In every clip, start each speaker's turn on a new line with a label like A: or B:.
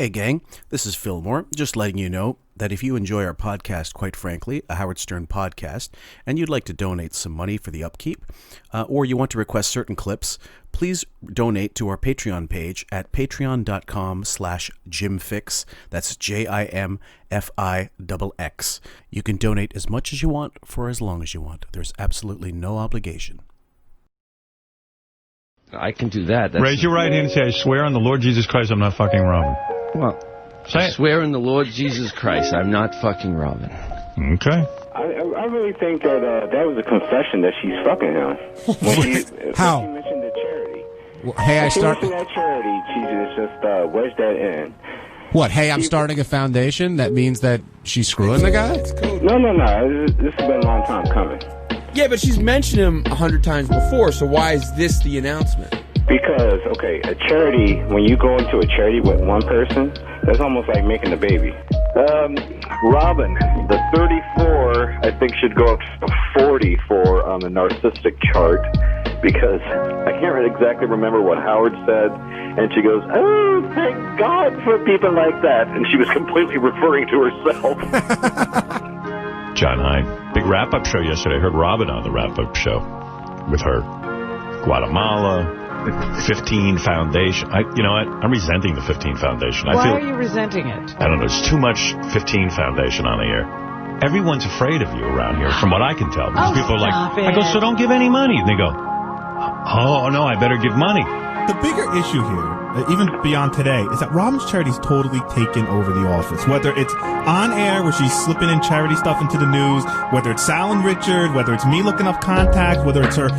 A: Hey gang, this is Fillmore, just letting you know that if you enjoy our podcast, quite frankly, a Howard Stern podcast, and you'd like to donate some money for the upkeep, or you want to request certain clips, please donate to our Patreon page at patreon.com/JimFix. That's JIMFIXX. You can donate as much as you want for as long as you want. There's absolutely no obligation.
B: I can do that.
C: Raise your right hand and say, I swear on the Lord Jesus Christ I'm not fucking Robin.
B: Well, I swear in the Lord Jesus Christ, I'm not fucking Robin.
C: Okay.
D: I really think that that was a confession that she's fucking him.
E: How?
D: She mentioned the charity.
E: Well, hey, I start.
D: She mentioned that charity. She just wedged that in.
E: What? Hey, I'm starting a foundation. That means that she's screwing the guy.
D: No. This has been a long time coming.
F: Yeah, but she's mentioned him 100 times before. So why is this the announcement?
D: Because, okay, a charity, when you go into a charity with one person, that's almost like making a baby.
G: Robin, the 34, I think, should go up to 44 on the narcissistic chart, because I can't really exactly remember what Howard said, and she goes, oh, thank God for people like that, and she was completely referring to herself.
C: John Hine. Big wrap-up show yesterday. I heard Robin on the wrap-up show with her. Guatemala, 15 Foundation. You know what? I'm resenting the 15 Foundation.
H: Why are you resenting it?
C: I don't know. There's too much 15 Foundation on the air. Everyone's afraid of you around here, from what I can tell. Because people are like, I go, so don't give any money. And they go, oh, no, I better give money.
I: The bigger issue here, even beyond today, is that Robin's charity's totally taken over the office. Whether it's on air, where she's slipping in charity stuff into the news, whether it's Sal and Richard, whether it's me looking up contacts, whether it's her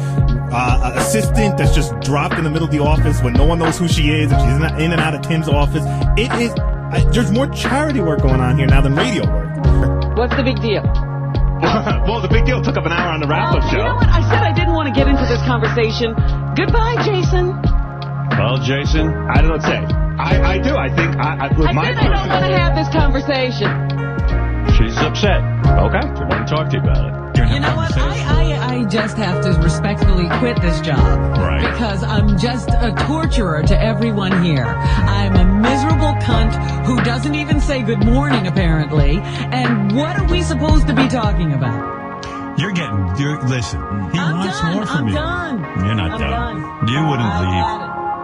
I: assistant that's just dropped in the middle of the office when no one knows who she is, and she's in and out of Tim's office. It is, there's more charity work going on here now than radio work.
H: What's the big deal?
C: Well, the big deal took up an hour on the wrap-up show.
H: You know what? I said I didn't want to get into this conversation. Goodbye, Jason.
C: Well, Jason, I don't know what to say. I do. I think I don't want
H: to have this conversation.
C: She's upset. Okay. I want to talk to you about it.
H: You know what? I just have to respectfully quit this job.
C: Right.
H: Because I'm just a torturer to everyone here. I'm a miserable cunt who doesn't even say good morning, apparently. And what are we supposed to be talking about?
C: Listen, he wants more from you.
H: I'm done.
C: You're not done. You wouldn't leave.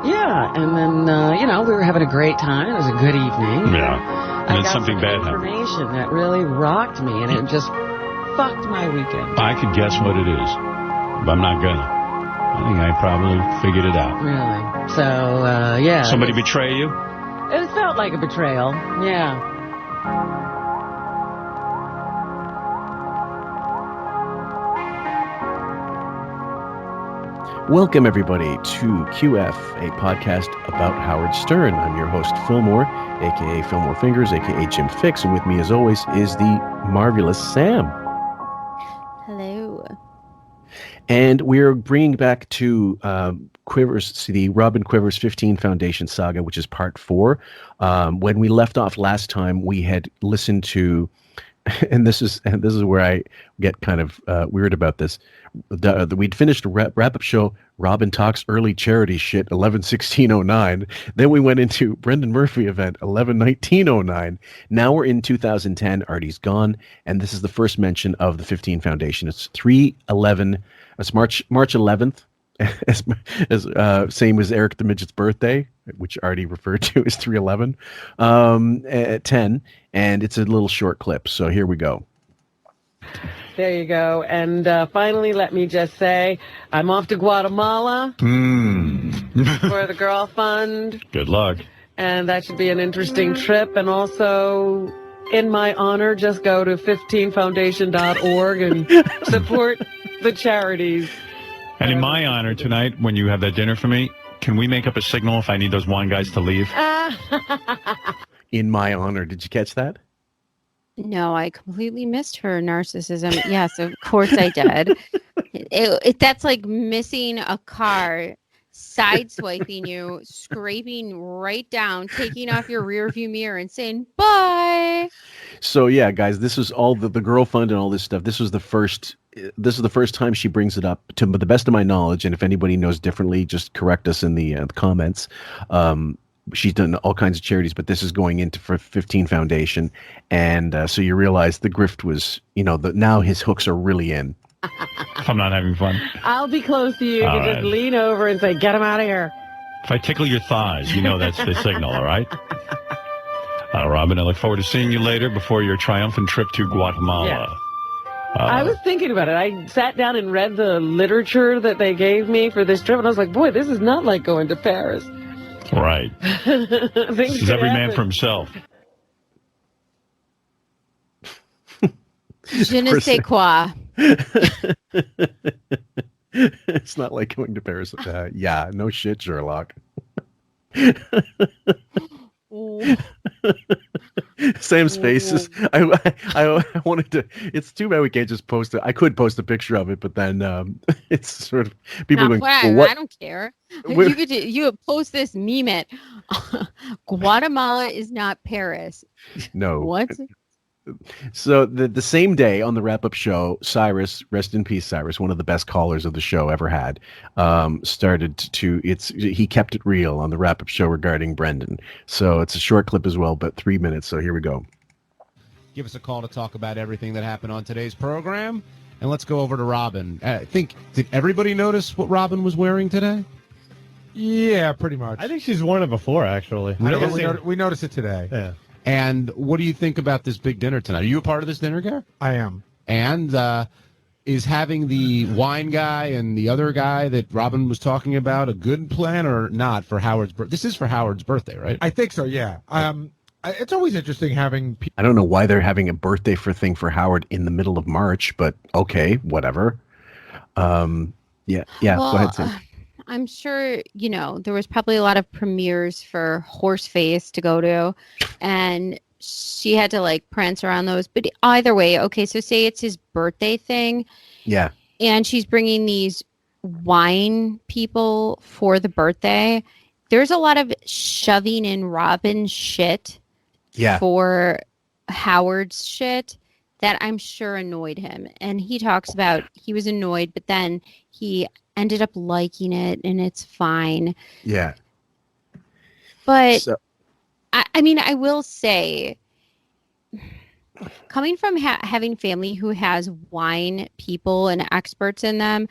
H: Yeah, and then, we were having a great time. It was a good evening.
C: Yeah. And then something bad happened.
H: Information that really rocked me, and it just fucked my weekend.
C: I could guess what it is, but I'm not gonna. I think I probably figured it out.
H: Really? So, yeah.
C: Somebody betray you?
H: It felt like a betrayal, yeah.
A: Welcome, everybody, to QF, a podcast about Howard Stern. I'm your host, Fillmore, a.k.a. Fillmore Fingers, a.k.a. Jim Fix, and with me, as always, is the marvelous Sam.
J: Hello.
A: And we're bringing back to Quivers, the Robin Quivers 15 Foundation Saga, which is part 4. When we left off last time, we had listened to, and this is where I get kind of weird about this. We'd finished a wrap-up show, Robin Talks Early Charity Shit, 11/16/09. Then we went into Brendan Murphy event, 11/19/09. Now we're in 2010, Artie's gone, and this is the first mention of the 15 Foundation. It's 3/11, it's March 11th, as same as Eric the Midget's birthday, which Artie referred to as 3/11, at 10, and it's a little short clip, so here we go.
H: There you go. And finally, let me just say, I'm off to Guatemala for the Girl Fund.
C: Good luck.
H: And that should be an interesting trip. And also, in my honor, just go to 15foundation.org and support the charities.
C: And in my honor tonight, when you have that dinner for me, can we make up a signal if I need those wine guys to leave?
A: In my honor. Did you catch that?
J: No, I completely missed her narcissism. Yes, of course I did. That's like missing a car, sideswiping you, scraping right down, taking off your rear view mirror and saying, bye.
A: So yeah, guys, this is all the Girl Fund and all this stuff. This is the first time she brings it up, to the best of my knowledge. And if anybody knows differently, just correct us in the comments. she's done all kinds of charities, but this is going into for 15 Foundation, and so you realize the grift was, now his hooks are really in.
C: I'm not having fun.
H: I'll be close to you. You can just lean over and say, "Get him out of here."
C: If I tickle your thighs, that's the signal, all right? Robin, I look forward to seeing you later before your triumphant trip to Guatemala.
H: Yeah. I was thinking about it. I sat down and read the literature that they gave me for this trip, and I was like, boy, this is not like going to Paris.
C: Right. This is every man for himself.
J: Je ne sais quoi.
A: It's not like going to Paris. Yeah, no shit, Sherlock. Sam's faces. I wanted to. It's too bad we can't just post it. I could post a picture of it, but then it's sort of people going.
J: Well,
A: what?
J: I don't care. You post this meme it. Guatemala is not Paris.
A: No.
J: What?
A: So the same day on the wrap-up show, Cyrus, rest in peace, Cyrus, one of the best callers of the show ever had, he kept it real on the wrap-up show regarding Brendan. So it's a short clip as well, but 3 minutes. So here we go.
E: Give us a call to talk about everything that happened on today's program, and let's go over to Robin. Did everybody notice what Robin was wearing today?
K: Yeah, pretty much.
L: I think she's worn it before, actually.
K: We noticed it today.
L: Yeah.
E: And what do you think about this big dinner tonight? Are you a part of this dinner, Gare?
K: I am.
E: And is having the wine guy and the other guy that Robin was talking about a good plan or not for Howard's birthday? This is for Howard's birthday, right?
K: I think so, yeah. It's always interesting having people.
A: I don't know why they're having a birthday thing for Howard in the middle of March, but okay, whatever. Yeah,
J: well,
A: go ahead, Sam.
J: I'm sure, there was probably a lot of premieres for Horseface to go to, and she had to prance around those. But either way, okay, so say it's his birthday thing.
A: Yeah.
J: And she's bringing these wine people for the birthday. There's a lot of shoving in Robin's shit for Howard's shit that I'm sure annoyed him. And he talks about he was annoyed, but then he ended up liking it, and it's fine.
A: Yeah.
J: But, I will say, coming from having family who has wine people and experts in them,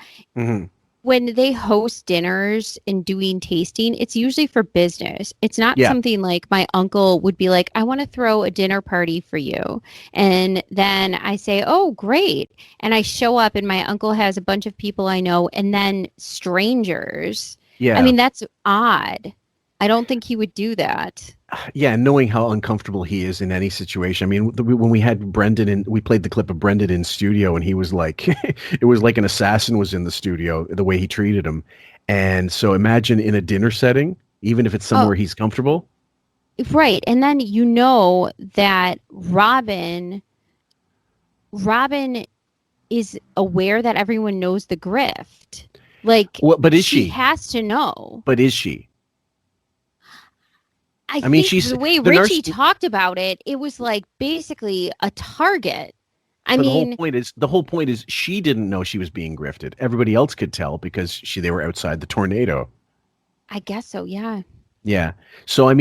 J: when they host dinners and doing tasting, it's usually for business. It's not something like my uncle would be like, I want to throw a dinner party for you. And then I say, oh, great. And I show up and my uncle has a bunch of people I know and then strangers.
A: Yeah.
J: I mean, that's odd. I don't think he would do that.
A: Yeah, knowing how uncomfortable he is in any situation. I mean, when we had Brendan we played the clip of Brendan in studio, and he was like, it was like an assassin was in the studio, the way he treated him. And so imagine in a dinner setting, even if it's somewhere he's comfortable.
J: Right. And then that Robin is aware that everyone knows the grift.
A: But is she?
J: She has to know.
A: But is she?
J: I think she's the way Richie talked about it. It was basically a target.
A: The whole point is she didn't know she was being grifted. Everybody else could tell because they were outside the tornado.
J: I guess so. Yeah.
A: Yeah. So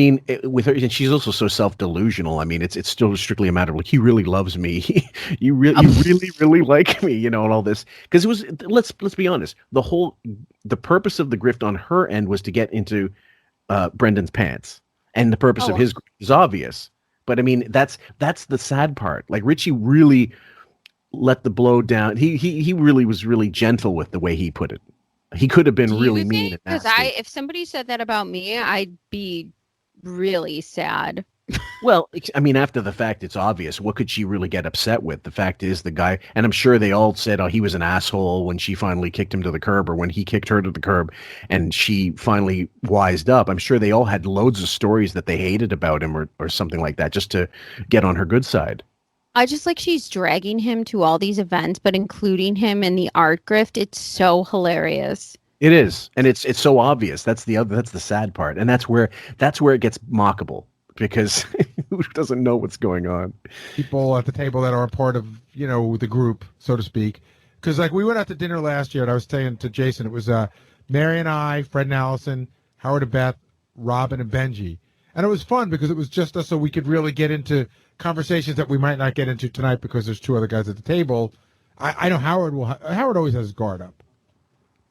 A: with her, and she's also so self-delusional. It's still strictly a matter of he really loves me. You really like me, and all this. Because it was. Let's be honest. The purpose of the grift on her end was to get into Brendan's pants. And the purpose of his is obvious. But that's the sad part. Richie really let the blow down. He really was really gentle with the way he put it. He could have been really mean.
J: Because if somebody said that about me, I'd be really sad.
A: Well, after the fact, it's obvious. What could she really get upset with? The fact is the guy, and I'm sure they all said, he was an asshole when she finally kicked him to the curb, or when he kicked her to the curb, and she finally wised up. I'm sure they all had loads of stories that they hated about him or something like that, just to get on her good side.
J: I just she's dragging him to all these events, but including him in the art grift. It's so hilarious.
A: It is, and it's so obvious. That's the sad part, and that's where it gets mockable. Because who doesn't know what's going on?
K: People at the table that are a part of, the group, so to speak. Because, we went out to dinner last year, and I was saying to Jason, it was Mary and I, Fred and Allison, Howard and Beth, Robin and Benji. And it was fun because it was just us, so we could really get into conversations that we might not get into tonight because there's two other guys at the table. I know Howard always has his guard up.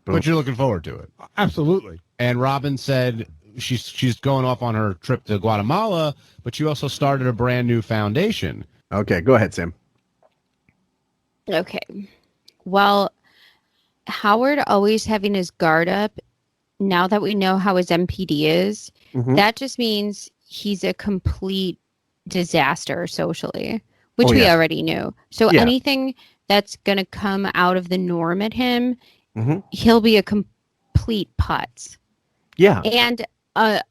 E: But you're looking forward to it.
K: Absolutely.
E: And Robin said she's going off on her trip to Guatemala, but she also started a brand new foundation.
A: Okay, go ahead, Sam.
J: Okay. Well, Howard always having his guard up, now that we know how his MPD is, that just means he's a complete disaster socially, which we already knew. So anything that's going to come out of the norm at him, he'll be a complete putz.
A: Yeah.
J: And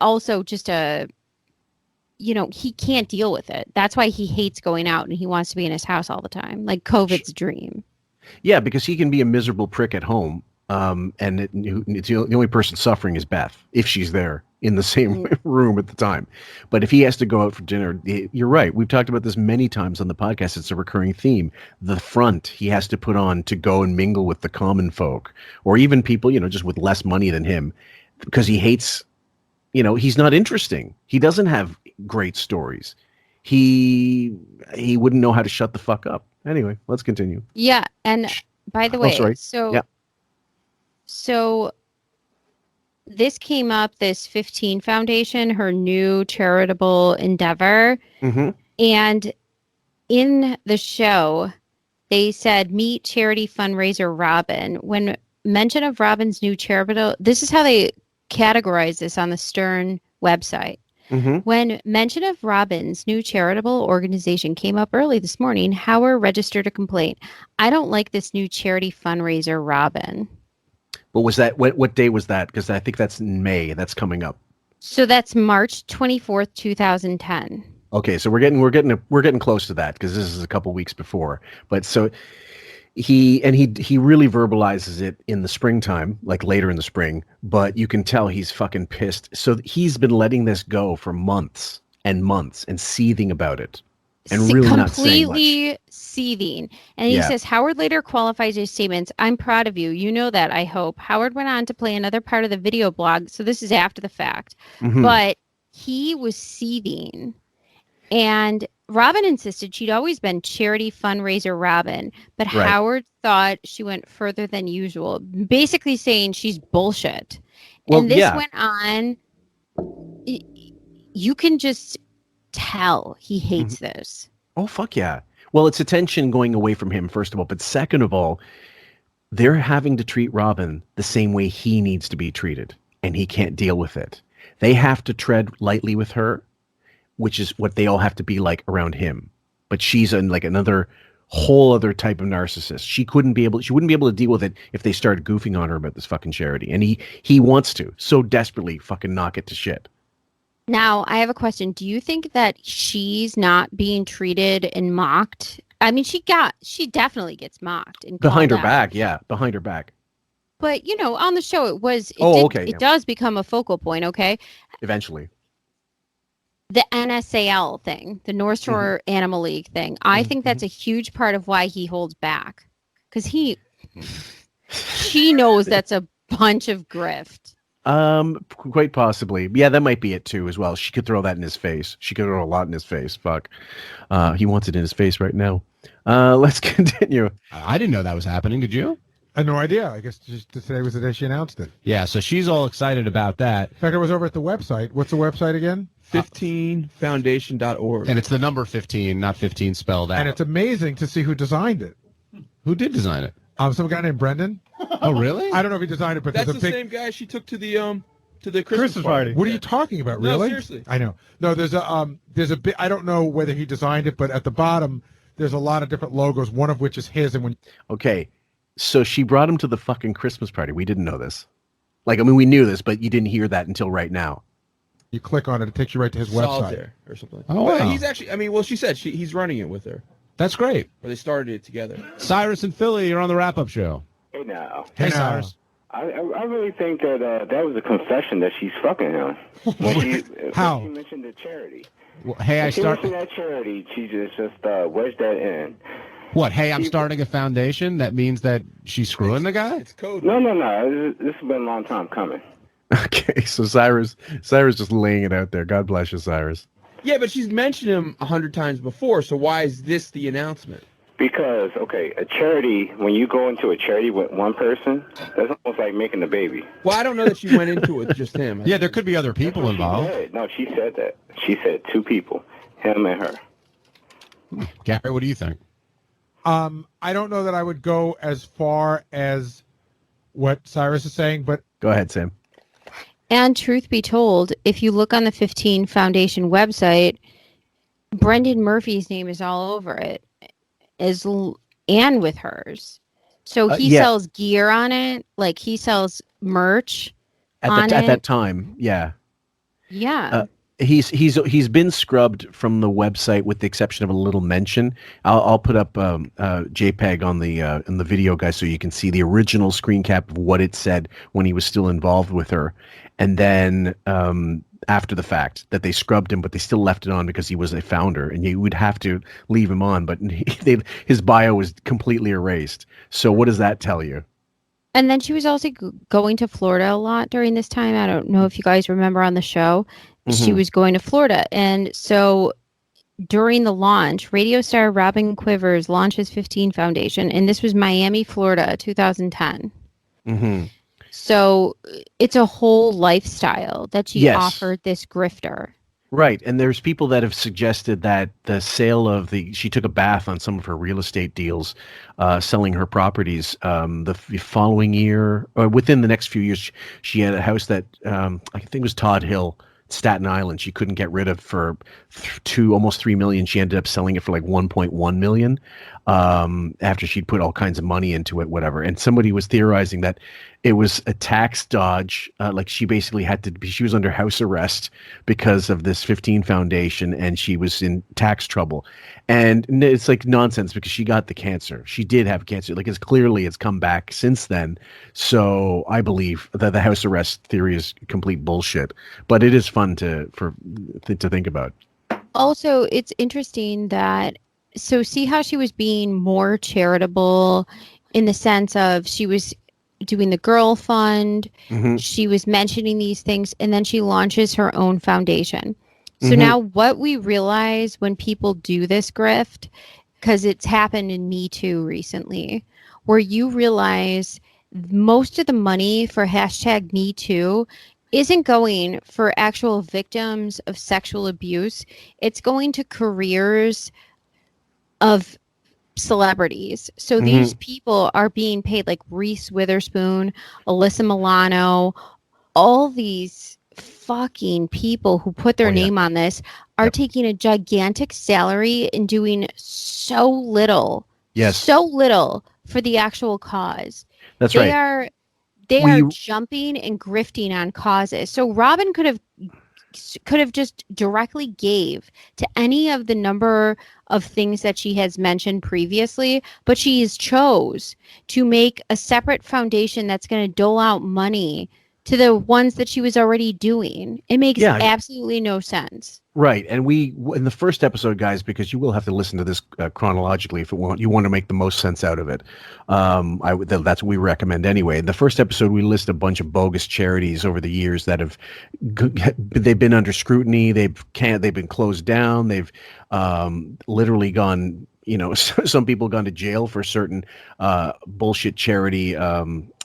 J: also just he can't deal with it. That's why he hates going out and he wants to be in his house all the time. Like COVID's dream.
A: Yeah, because he can be a miserable prick at home. And it's the only person suffering is Beth, if she's there in the same room at the time. But if he has to go out for dinner, you're right. We've talked about this many times on the podcast. It's a recurring theme. The front he has to put on to go and mingle with the common folk, or even people, just with less money than him, because he hates, he's not interesting. He doesn't have great stories. He wouldn't know how to shut the fuck up. Anyway, let's continue.
J: Yeah. And by the way, so this came up, this 15 Foundation, her new charitable endeavor. And in the show, they said, meet charity fundraiser Robin. When mention of Robin's new charitable, this is how they categorize this on the Stern website. When mention of Robin's new charitable organization came up early this morning, Howard registered a complaint. I don't like this new charity fundraiser Robin.
A: But was that what day was that? Because I think that's in May. That's coming up.
J: So that's March 24th, 2010.
A: Okay, so we're getting close to that because this is a couple weeks before. But so he really verbalizes it in the springtime, like later in the spring. But you can tell he's fucking pissed. So he's been letting this go for months and months and seething about it. And really not saying much.
J: Completely seething. And he says, Howard later qualifies his statements. I'm proud of you. You know that, I hope. Howard went on to play another part of the video blog. So this is after the fact. But he was seething. And Robin insisted she'd always been charity fundraiser Robin. But Howard thought she went further than usual. Basically saying she's bullshit. Well, and this went on. You can just tell he hates this.
A: Oh, fuck yeah. Well, it's attention going away from him, first of all. But second of all, they're having to treat Robin the same way he needs to be treated. And he can't deal with it. They have to tread lightly with her, which is what they all have to be like around him. But she's another whole other type of narcissist. She wouldn't be able to deal with it if they started goofing on her about this fucking charity. And he wants to so desperately fucking knock it to shit.
J: Now, I have a question. Do you think that she's not being treated and mocked? I mean, she definitely gets mocked. And
A: behind her back, yeah. Behind her back.
J: But, on the show, it does become a focal point, okay?
A: Eventually.
J: The NSAL thing, the North Shore Animal League thing, I think that's a huge part of why he holds back. Because she knows that's a bunch of grift.
A: Quite possibly. Yeah, that might be it too as well. She could throw that in his face. She could throw a lot in his face. Fuck. He wants it in his face right now. Let's continue.
E: I didn't know that was happening. Did you?
K: I had no idea. I guess just today was the day she announced it.
E: Yeah, so she's all excited about that.
K: In fact, I was over at the website. What's the website again?
F: 15foundation.org.
E: And it's the number 15, not 15 spelled out.
K: And it's amazing to see who designed it.
E: Who did design it?
K: Some guy named Brendan.
E: Oh, really?
K: I don't know if he designed it, but
F: that's
K: there's
F: the
K: a big
F: same guy she took to the Christmas party.
K: What are you talking about? Really?
F: No, seriously.
K: I know. No, there's a bit. I don't know whether he designed it, but at the bottom there's a lot of different logos. One of which is his. And
A: okay, so she brought him to the fucking Christmas party. We didn't know this. We knew this, but you didn't hear that until right now.
K: You click on it, it takes you right to his website
F: or something.
K: Oh, wow.
F: He's actually. She said he's running it with her.
E: That's great.
F: Or they started it together.
E: Cyrus and Philly, you're on the wrap-up show.
G: Hey now.
E: Hey, Cyrus.
G: I really think that that was a confession that she's fucking him.
K: How?
G: She mentioned the charity.
E: Well, hey,
G: she mentioned that charity. She just wedged that in.
E: What? Hey, I'm starting a foundation. That means that she's screwing the guy.
F: It's code.
G: No. This has been a long time coming.
A: Okay, so Cyrus just laying it out there. God bless you, Cyrus.
F: Yeah, but she's mentioned him 100 times before, so why is this the announcement?
D: Because, okay, a charity, when you go into a charity with one person, that's almost like making a baby.
F: Well, I don't know that she went into it with just him.
E: Yeah, there could be other people involved.
D: No, she said that. She said 2 people, him and her.
E: Gary, what do you think?
K: I don't know that I would go as far as what Cyrus is saying, but...
A: Go ahead, Sam.
J: And truth be told, if you look on the 15 Foundation website, Brendan Murphy's name is all over it, and with hers. So he sells gear on it, like he sells merch
A: at that time. Yeah.
J: Yeah.
A: He's been scrubbed from the website with the exception of a little mention. I'll put up JPEG on the video, guys, so you can see the original screen cap of what it said when he was still involved with her, and then after the fact that they scrubbed him, but they still left it on because he was a founder, and you would have to leave him on. But his bio was completely erased. So what does that tell you?
J: And then she was also going to Florida a lot during this time. I don't know if you guys remember on the show. She was going to Florida. And so during the launch, radio star Robin Quivers launches 15 Foundation. And this was Miami, Florida, 2010.
A: Mm-hmm.
J: So it's a whole lifestyle that she offered this grifter.
A: Right. And there's people that have suggested that the sale of she took a bath on some of her real estate deals, selling her properties the following year, or within the next few years. She had a house that I think it was Todd Hill, Staten Island, she couldn't get rid of for almost $3 million. She ended up selling it for like $1.1 million after she'd put all kinds of money into it, whatever. And somebody was theorizing that it was a tax dodge. Like she basically she was under house arrest because of this 15 Foundation, and she was in tax trouble. And it's like nonsense because she got the cancer. She did have cancer. Like it's come back since then. So I believe that the house arrest theory is complete bullshit. But it is fun to think about.
J: Also, it's interesting that see how she was being more charitable in the sense of she was doing the girl fund. Mm-hmm. She was mentioning these things, and then she launches her own foundation. So now what we realize when people do this grift, because it's happened in Me Too recently, where you realize most of the money for #Me Too isn't going for actual victims of sexual abuse. It's going to careers of celebrities. So these people are being paid, like Reese Witherspoon, Alyssa Milano, all these fucking people who put their name on this are taking a gigantic salary and doing so little for the actual cause.
A: That's right.
J: They are jumping and grifting on causes. So Robin could have just directly gave to any of the number of things that she has mentioned previously, but she has chose to make a separate foundation that's going to dole out money to the ones that she was already doing. It makes absolutely no sense.
A: Right. And in the first episode, guys, because you will have to listen to this chronologically if you want to make the most sense out of it. That's what we recommend anyway. In the first episode, we list a bunch of bogus charities over the years that they've been under scrutiny. They've been closed down. They've literally gone, some people gone to jail for certain bullshit charity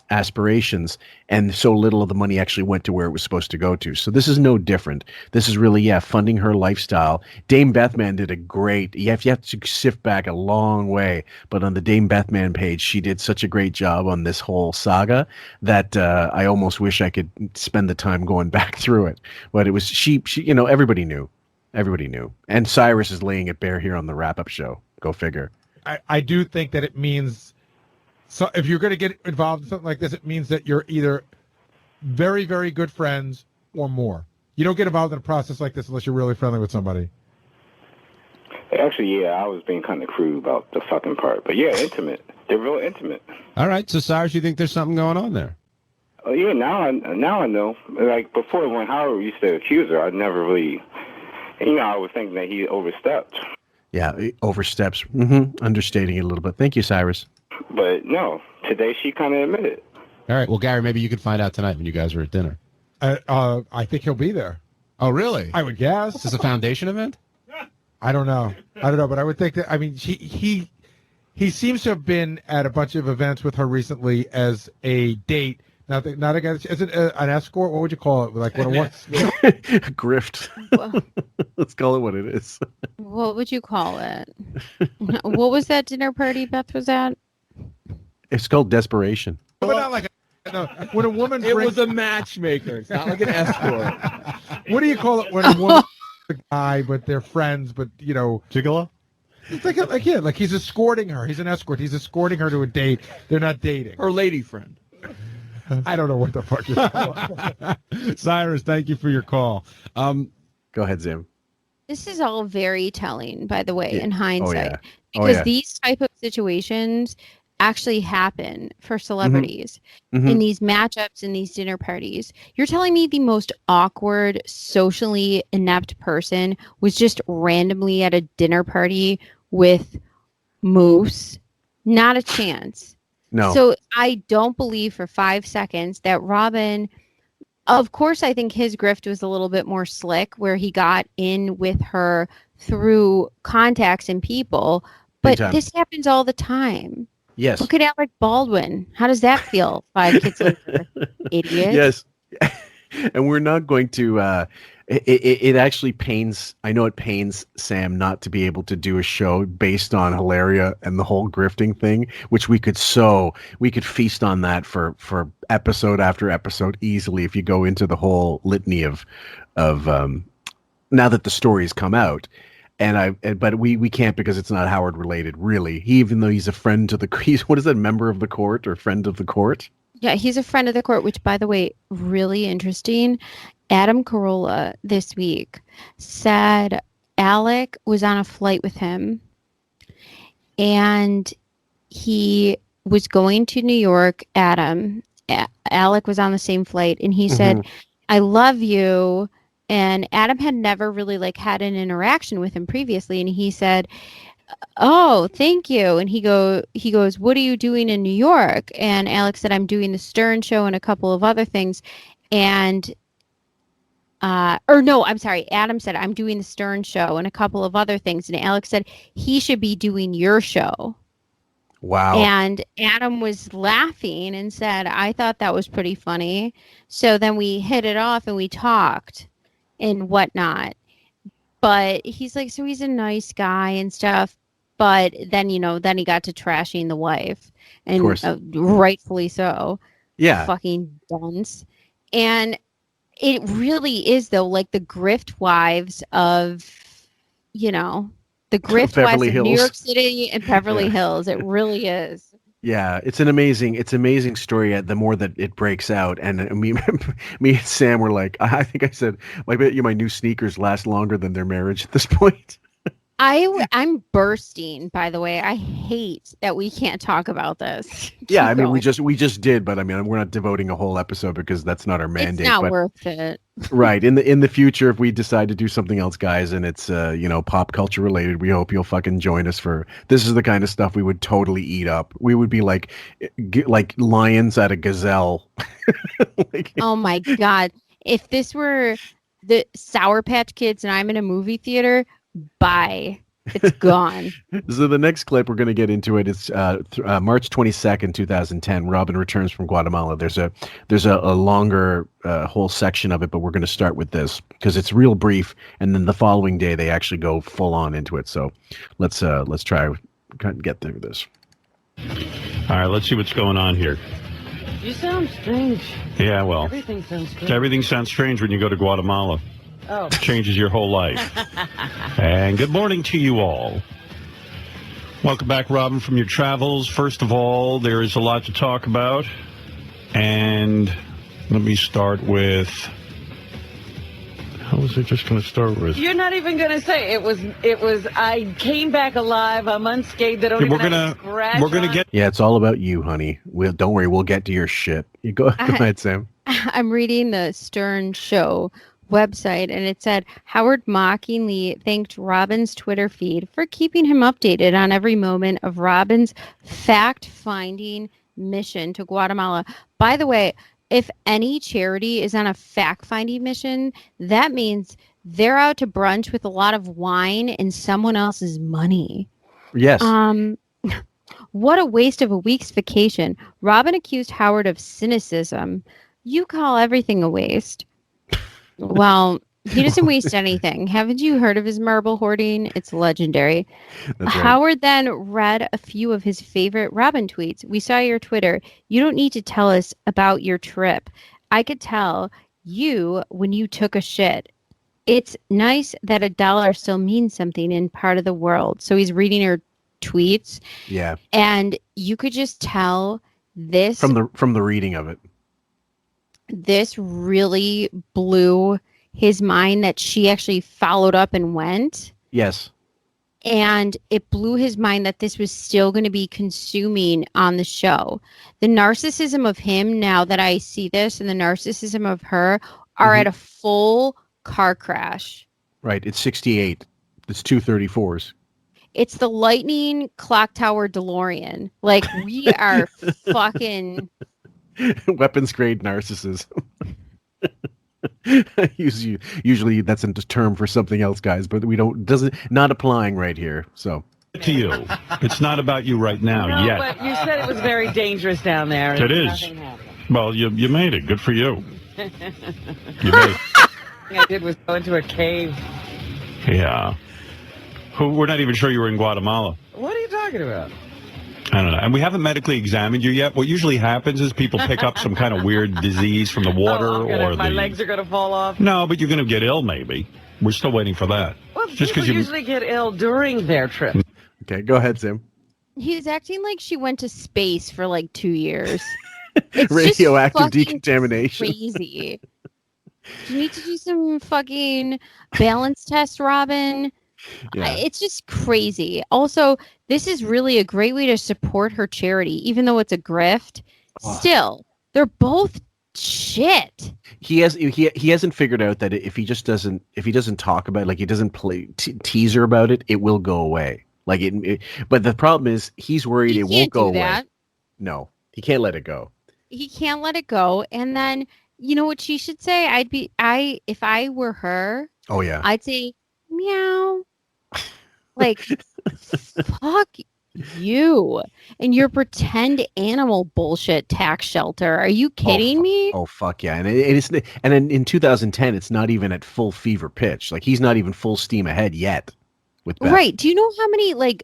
A: aspirations, and so little of the money actually went to where it was supposed to go to. So this is no different. This is really funding her lifestyle. Dame Bethman did a great, you have to sift back a long way, but on the Dame Bethman page, she did such a great job on this whole saga that I almost wish I could spend the time going back through it. But it was she everybody knew. And Cyrus is laying it bare here on the wrap-up show. Go figure.
K: I do think that it means, so if you're going to get involved in something like this, it means that you're either very, very good friends or more. You don't get involved in a process like this unless you're really friendly with somebody.
D: Actually, I was being kind of crude about the fucking part. But intimate. They're real intimate.
E: All right. So, Cyrus, you think there's something going on there?
D: Oh, yeah, now I know. Like, before when Howard used to accuse her, I never really, I was thinking that he overstepped.
A: Yeah, he oversteps. Understating it a little bit. Thank you, Cyrus.
D: But no, today she kind of admitted.
E: All right. Well, Gary, maybe you could find out tonight when you guys are at dinner.
K: I think he'll be there.
E: Oh, really?
K: I would guess.
E: Is this a foundation event?
K: I don't know, but I would think that. I mean, he seems to have been at a bunch of events with her recently as a date. Not again. Is it an escort? What would you call it? Like what?
A: Grift. Let's call it what it is.
J: What would you call it? What was that dinner party Beth was at?
A: It's called desperation.
K: But not like when a woman.
F: It was a matchmaker. It's not like an escort.
K: What do you call it when a woman? A guy, but they're friends. But
C: gigolo.
K: It's like he's escorting her. He's an escort. He's escorting her to a date. They're not dating.
F: Her lady friend.
K: I don't know what the fuck you're talking.
E: Cyrus, thank you for your call.
A: Go ahead, Zim.
J: This is all very telling, by the way, in hindsight,
A: because
J: these type of situations actually happen for celebrities in these matchups and these dinner parties. You're telling me the most awkward, socially inept person was just randomly at a dinner party with Moose? Not a chance.
A: No.
J: So I don't believe for 5 seconds that Robin, of course, I think his grift was a little bit more slick where he got in with her through contacts and people, but this happens all the time.
A: Yes.
J: Look at Alec Baldwin. How does that feel? 5 kids later. Idiot.
A: Yes. And we're not going to, it actually pains, I know it pains Sam not to be able to do a show based on Hilaria and the whole grifting thing, which we could feast on that for episode after episode easily if you go into the whole litany of now that the story's come out. But we can't because it's not Howard related, really. Even though he's a friend to what is that, member of the court or friend of the court?
J: Yeah, he's a friend of the court, which, by the way, really interesting. Adam Carolla this week said Alec was on a flight with him and he was going to New York. Alec was on the same flight and he said, I love you. And Adam had never really had an interaction with him previously. And he said, oh, thank you. And he goes, what are you doing in New York? And Alex said, I'm doing the Stern Show and a couple of other things. And, Adam said, I'm doing the Stern Show and a couple of other things. And Alex said, he should be doing your show.
A: Wow.
J: And Adam was laughing and said, I thought that was pretty funny. So then we hit it off and we talked and whatnot. But he's like, so he's a nice guy and stuff. But then, then he got to trashing the wife. And rightfully so.
A: Yeah.
J: Fucking dunce. And it really is, though, like the grift wives of, the grift wives of New York City and Beverly Hills. It really is.
A: Yeah, it's an amazing story. The more that it breaks out, and me and Sam were like, I think I said, I bet you my new sneakers last longer than their marriage at this point.
J: I'm bursting, by the way. I hate that we can't talk about this.
A: Yeah, we just did, but we're not devoting a whole episode because that's not our mandate.
J: It's not worth it.
A: Right. In the future, if we decide to do something else, guys, and it's pop culture related, we hope you'll fucking join us for this is the kind of stuff we would totally eat up. We would be like lions at a gazelle.
J: Oh my God. If this were the Sour Patch Kids and I'm in a movie theater, bye. It's gone.
A: So the next clip we're going to get into it is March 22nd, 2010. Robin returns from Guatemala. There's a longer whole section of it, but we're going to start with this because it's real brief, and then the following day they actually go full on into it. So let's try and get through this.
C: All right, let's see what's going on here.
H: You sound strange.
C: Yeah, well,
H: Everything sounds strange.
C: Everything sounds strange when you go to Guatemala.
H: Oh.
C: Changes your whole life. And good morning to you all. Welcome back, Robin, from your travels. First of all, there is a lot to talk about. And let me start with... How was I just going to start with?
H: You're not even going to say it was. I came back alive. I'm unscathed. I don't even have a scratch.
C: We're gonna get.
A: Yeah, it's all about you, honey. Don't worry. We'll get to your shit. You go ahead, Sam.
J: I'm reading the Stern Show website, and it said Howard mockingly thanked Robin's Twitter feed for keeping him updated on every moment of Robin's fact-finding mission to Guatemala. By the way, if any charity is on a fact-finding mission, that means they're out to brunch with a lot of wine and someone else's money.
A: Yes.
J: What a waste of a week's vacation. Robin accused Howard of cynicism. You call everything a waste. Well, he doesn't waste anything. Haven't you heard of his marble hoarding? It's legendary.
A: That's right.
J: Howard then read a few of his favorite Robin tweets. We saw your Twitter. You don't need to tell us about your trip. I could tell you when you took a shit. It's nice that $1 still means something in part of the world. So he's reading her tweets.
A: Yeah.
J: And you could just tell this
A: From the reading of it.
J: This really blew his mind that she actually followed up and went.
A: Yes.
J: And it blew his mind that this was still going to be consuming on the show. The narcissism of him, now that I see this, and the narcissism of her are at a full car crash.
A: Right. It's 68. It's 234s.
J: It's the lightning clock tower DeLorean. Like, we are fucking...
A: Weapons grade narcissism. Usually that's a term for something else, guys, but not applying right here. So
C: to you, it's not about you right now yet.
H: But you said it was very dangerous down there.
C: It is.
H: Nothing happened.
C: Well, you made it. Good for you. You made it.
H: Thing I did was go into a cave.
C: Yeah. We're not even sure you were in Guatemala.
H: What are you talking about?
C: I don't know. And we haven't medically examined you yet. What usually happens is people pick up some kind of weird disease from the water
H: My legs are going to fall off.
C: No, but you're going to get ill maybe. We're still waiting for that.
H: Well,
C: Just
H: people
C: because you
H: usually get ill during their trip.
A: Okay, go ahead, Sam.
J: He's acting like she went to space for like 2 years. It's
A: radioactive
J: just fucking
A: decontamination.
J: Crazy. You need to do some fucking balance test, Robin.
A: Yeah.
J: It's just crazy. Also, this is really a great way to support her charity, even though it's a grift. Still, they're both shit.
A: He hasn't figured out that if he doesn't talk about it, like he doesn't teaser about it, it will go away. Like but the problem is he's worried it won't go away. No, he can't let it go.
J: He can't let it go. And then you know what she should say? If I were her.
A: Oh yeah.
J: I'd say meow. Like fuck you and your pretend animal bullshit tax shelter. Are you kidding me?
A: Oh fuck yeah. And in 2010 it's not even at full fever pitch. Like he's not even full steam ahead yet with Beth.
J: Right. Do you know how many like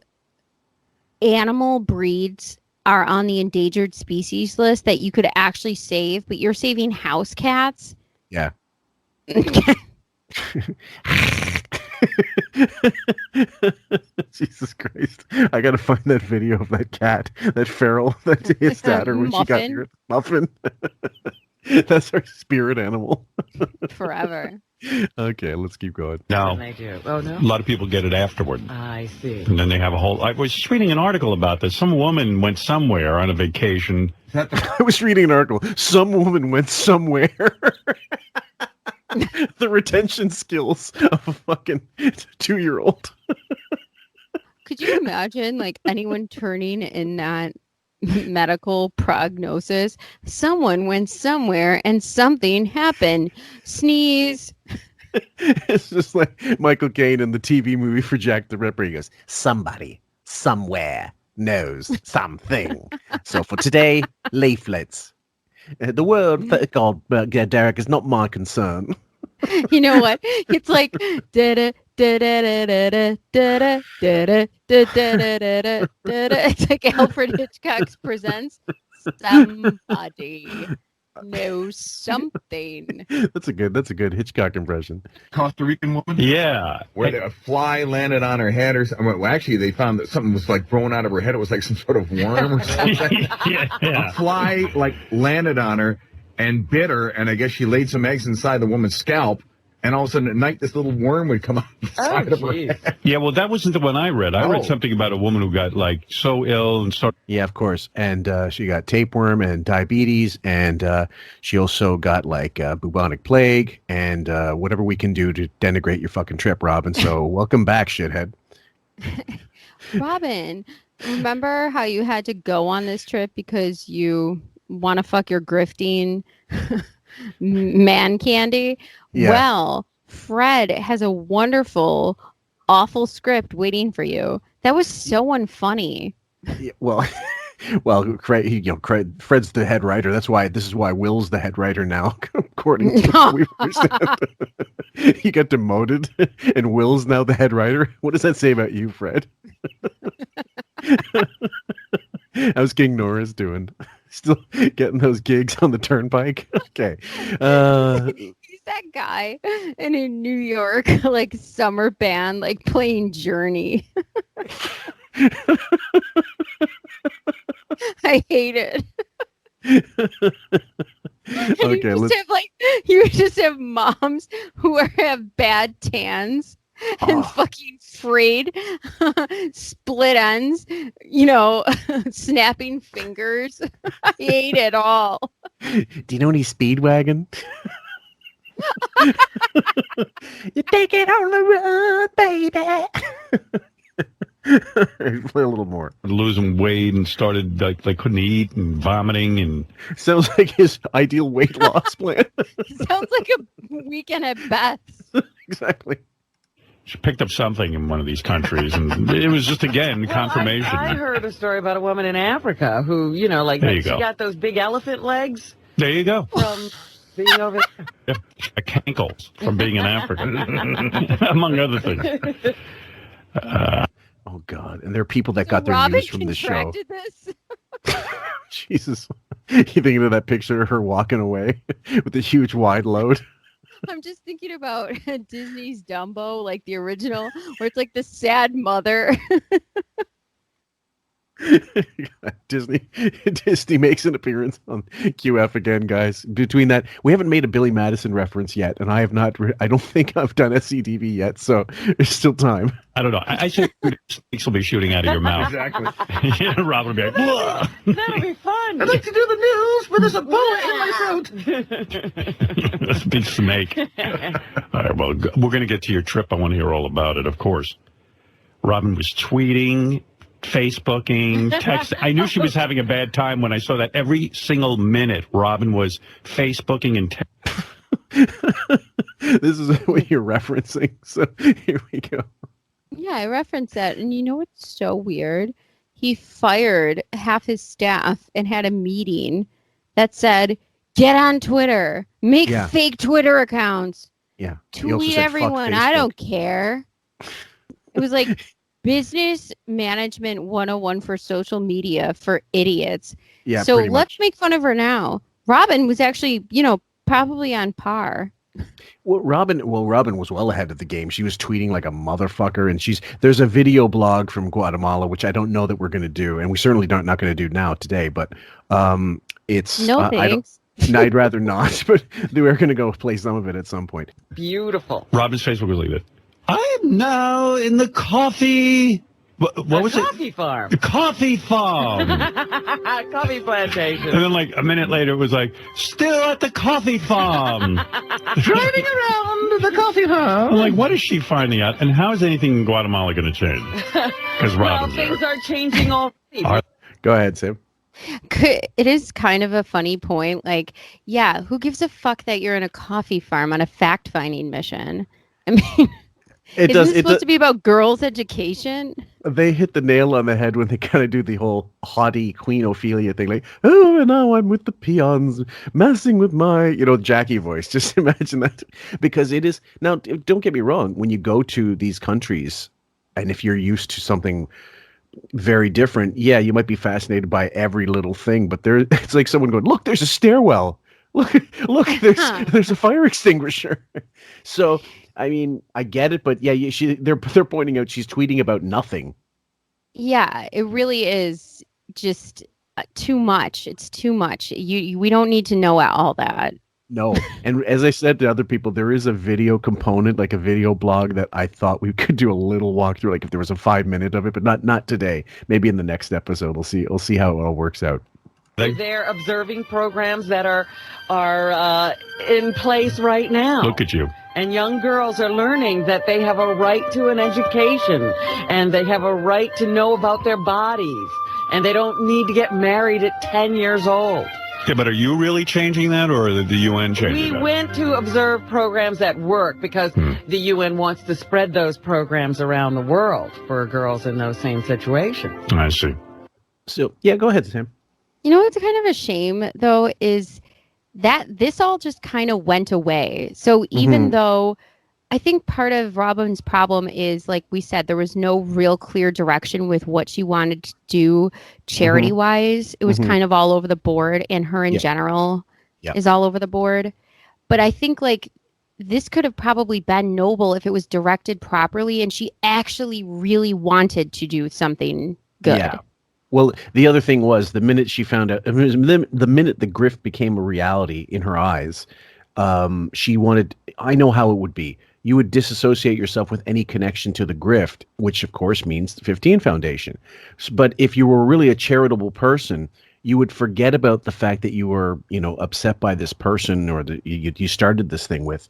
J: animal breeds are on the endangered species list that you could actually save, but you're saving house cats?
A: Yeah. Jesus Christ. I gotta find that video of that cat, that feral that hissed at her when she got here. Muffin. That's our spirit animal.
J: Forever.
A: Okay, let's keep going.
C: No.
H: They do. Oh, no?
C: A lot of people get it afterward.
H: I see.
C: And then they have a whole... I was just reading an article about this. Some woman went somewhere on a vacation.
A: I was reading an article. Some woman went somewhere. The retention skills of a fucking 2-year-old.
J: Could you imagine like anyone turning in that medical prognosis? Someone went somewhere and something happened. Sneeze.
A: It's just like Michael Caine in the TV movie for Jack the Ripper. He goes, somebody, somewhere knows something. So for today, leaflets. The word God, Derek, is not my concern.
J: You know what? It's like da da da da da da da da da da da da. It's like Alfred Hitchcock presents somebody knows something.
A: That's a good Hitchcock impression.
M: Costa Rican woman?
C: Yeah.
M: Where a fly landed on her head or something. Well, actually, they found that something was like growing out of her head. It was like some sort of worm or something.
C: Yeah.
M: A fly like landed on her and bit her, and I guess she laid some eggs inside the woman's scalp. And all of a sudden at night, this little worm would come out the side of her head.
C: Yeah, well, that wasn't the one I read. I read something about a woman who got, like, so ill and so...
A: Yeah, of course. And she got tapeworm and diabetes, and she also got, like, bubonic plague, and whatever we can do to denigrate your fucking trip, Robin. So welcome back, shithead.
J: Robin, remember how you had to go on this trip because you want to fuck your grifting man candy.
A: Yeah.
J: Well, Fred has a wonderful, awful script waiting for you. That was so unfunny.
A: Yeah, well, Fred's the head writer. This is why Will's the head writer now, according to what we understand. He got demoted, and Will's now the head writer. What does that say about you, Fred? How's King Norris doing? Still getting those gigs on the turnpike? Okay.
J: He's that guy in a New York like summer band, like playing Journey. I hate it.
A: Okay,
J: you would just have moms who have bad tans and fucking frayed split ends, snapping fingers. I hate it all.
A: Do you know any Speedwagon? You take it on the road, baby. Play a little more.
C: Losing weight and started like they couldn't eat and vomiting and
A: sounds like his ideal weight loss plan.
J: Sounds like a weekend at Beth's.
A: Exactly.
C: She picked up something in one of these countries, and it was just again confirmation.
N: I heard a story about a woman in Africa who, she got those big elephant legs.
C: There you go.
N: From being over
C: there. Cankles from being in Africa, among other things.
A: Oh God! And there are people that got their news from the show.
J: This?
A: Jesus, you thinking of that picture of her walking away with a huge wide load?
J: I'm just thinking about Disney's Dumbo, like the original, where it's like the sad mother.
A: Disney makes an appearance on QF again, guys. Between that, we haven't made a Billy Madison reference yet, and I have not. I don't think I've done SCTV yet, so there's still time.
C: I don't know. I think snakes will be shooting out of your mouth.
M: Exactly.
C: Rob will be like, "Whoa."
N: That'll be fun.
O: I'd like to do the news, but there's a bullet in my throat.
C: That's a big snake. All right, well, we're going to get to your trip. I want to hear all about it, of course. Robin was tweeting, Facebooking, texting. I knew she was having a bad time when I saw that every single minute Robin was Facebooking and texting.
A: This is what you're referencing. So here we go.
J: Yeah, I referenced that. And you know what's so weird? He fired half his staff and had a meeting that said, get on Twitter. Make fake Twitter accounts.
A: Yeah.
J: Tweet everyone. I don't care. It was like business management 101 for social media for idiots.
A: Yeah.
J: So let's make fun of her now. Robin was actually, probably on par.
A: Well, Robin was well ahead of the game. She was tweeting like a motherfucker, and there's a video blog from Guatemala, which I don't know that we're going to do, and we certainly not going to do now today, but it's...
J: No thanks.
A: I'd rather not, but we're going to go play some of it at some point.
N: Beautiful.
C: Robin's Facebook was like this. I am now in the coffee... What was it?
N: Coffee farm.
C: The coffee farm.
N: Coffee plantation.
C: And then like a minute later, it was like, still at the coffee farm.
O: Driving around the coffee farm.
C: I'm like, what is she finding out? And how is anything in Guatemala going to change? Because Robin's
N: things are changing already.
A: Go ahead, Sam.
J: It is kind of a funny point. Like, yeah, who gives a fuck that you're in a coffee farm on a fact-finding mission? I mean... Isn't it supposed to be about girls' education?
A: They hit the nail on the head when they kind of do the whole haughty Queen Ophelia thing. Like, oh, and now I'm with the peons, messing with my, Jackie voice. Just imagine that. Because it is... Now, don't get me wrong. When you go to these countries, and if you're used to something very different, yeah, you might be fascinated by every little thing. But it's like someone going, look, there's a stairwell. Look, there's a fire extinguisher. So... I mean, I get it, but yeah, they're pointing out she's tweeting about nothing.
J: Yeah, it really is just too much. It's too much. We don't need to know all that.
A: No, and as I said to other people, there is a video component, like a video blog that I thought we could do a little walkthrough, like if there was a 5-minute of it, but not today. Maybe in the next episode, we'll see how it all works out.
N: They're observing programs that are in place right now.
C: Look at you.
N: And young girls are learning that they have a right to an education, and they have a right to know about their bodies, and they don't need to get married at 10 years old.
C: Yeah, but are you really changing that, or the UN changing
N: We
C: that?
N: went to observe programs at work because the UN wants to spread those programs around the world for girls in those same situations.
C: I see.
A: So, yeah, go ahead, Sam.
J: You know what's kind of a shame, though, is that this all just kind of went away. So even though I think part of Robin's problem is, like we said, there was no real clear direction with what she wanted to do charity-wise. It was kind of all over the board, and her in general is all over the board. But I think, like, this could have probably been noble if it was directed properly, and she actually really wanted to do something good.
A: Yeah. Well, the other thing was the minute she found out, the minute the grift became a reality in her eyes, she wanted, I know how it would be. You would disassociate yourself with any connection to the grift, which of course means the 15 Foundation. But if you were really a charitable person, you would forget about the fact that you were, upset by this person or that you started this thing with,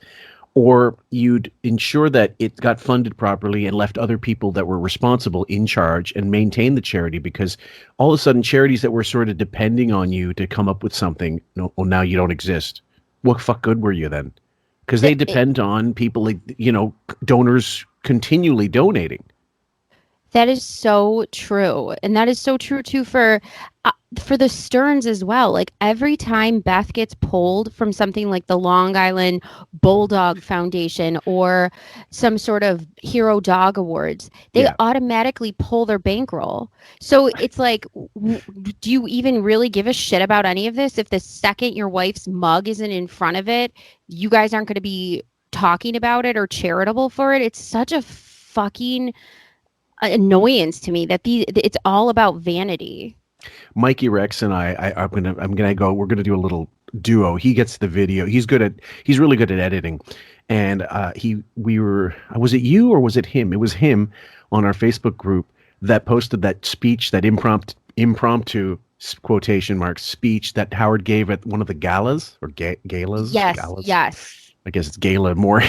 A: or you'd ensure that it got funded properly and left other people that were responsible in charge and maintain the charity, because all of a sudden charities that were sort of depending on you to come up with something, now you don't exist. What fuck good were you then? Because they depend on people, like, donors continually donating.
J: That is so true. And that is so true, too, for the Stearns as well. Like, every time Beth gets pulled from something like the Long Island Bulldog Foundation or some sort of Hero Dog Awards, they automatically pull their bankroll. So it's like, do you even really give a shit about any of this? If the second your wife's mug isn't in front of it, you guys aren't going to be talking about it or charitable for it. It's such a fucking annoyance to me that it's all about vanity.
A: Mikey Rex and I'm gonna go. We're gonna do a little duo. He gets the video. He's really good at editing, and was it you or was it him? It was him on our Facebook group that posted that speech, that impromptu quotation marks speech that Howard gave at one of the galas or galas.
J: Yes,
A: galas?
J: yes.
A: I guess it's gala more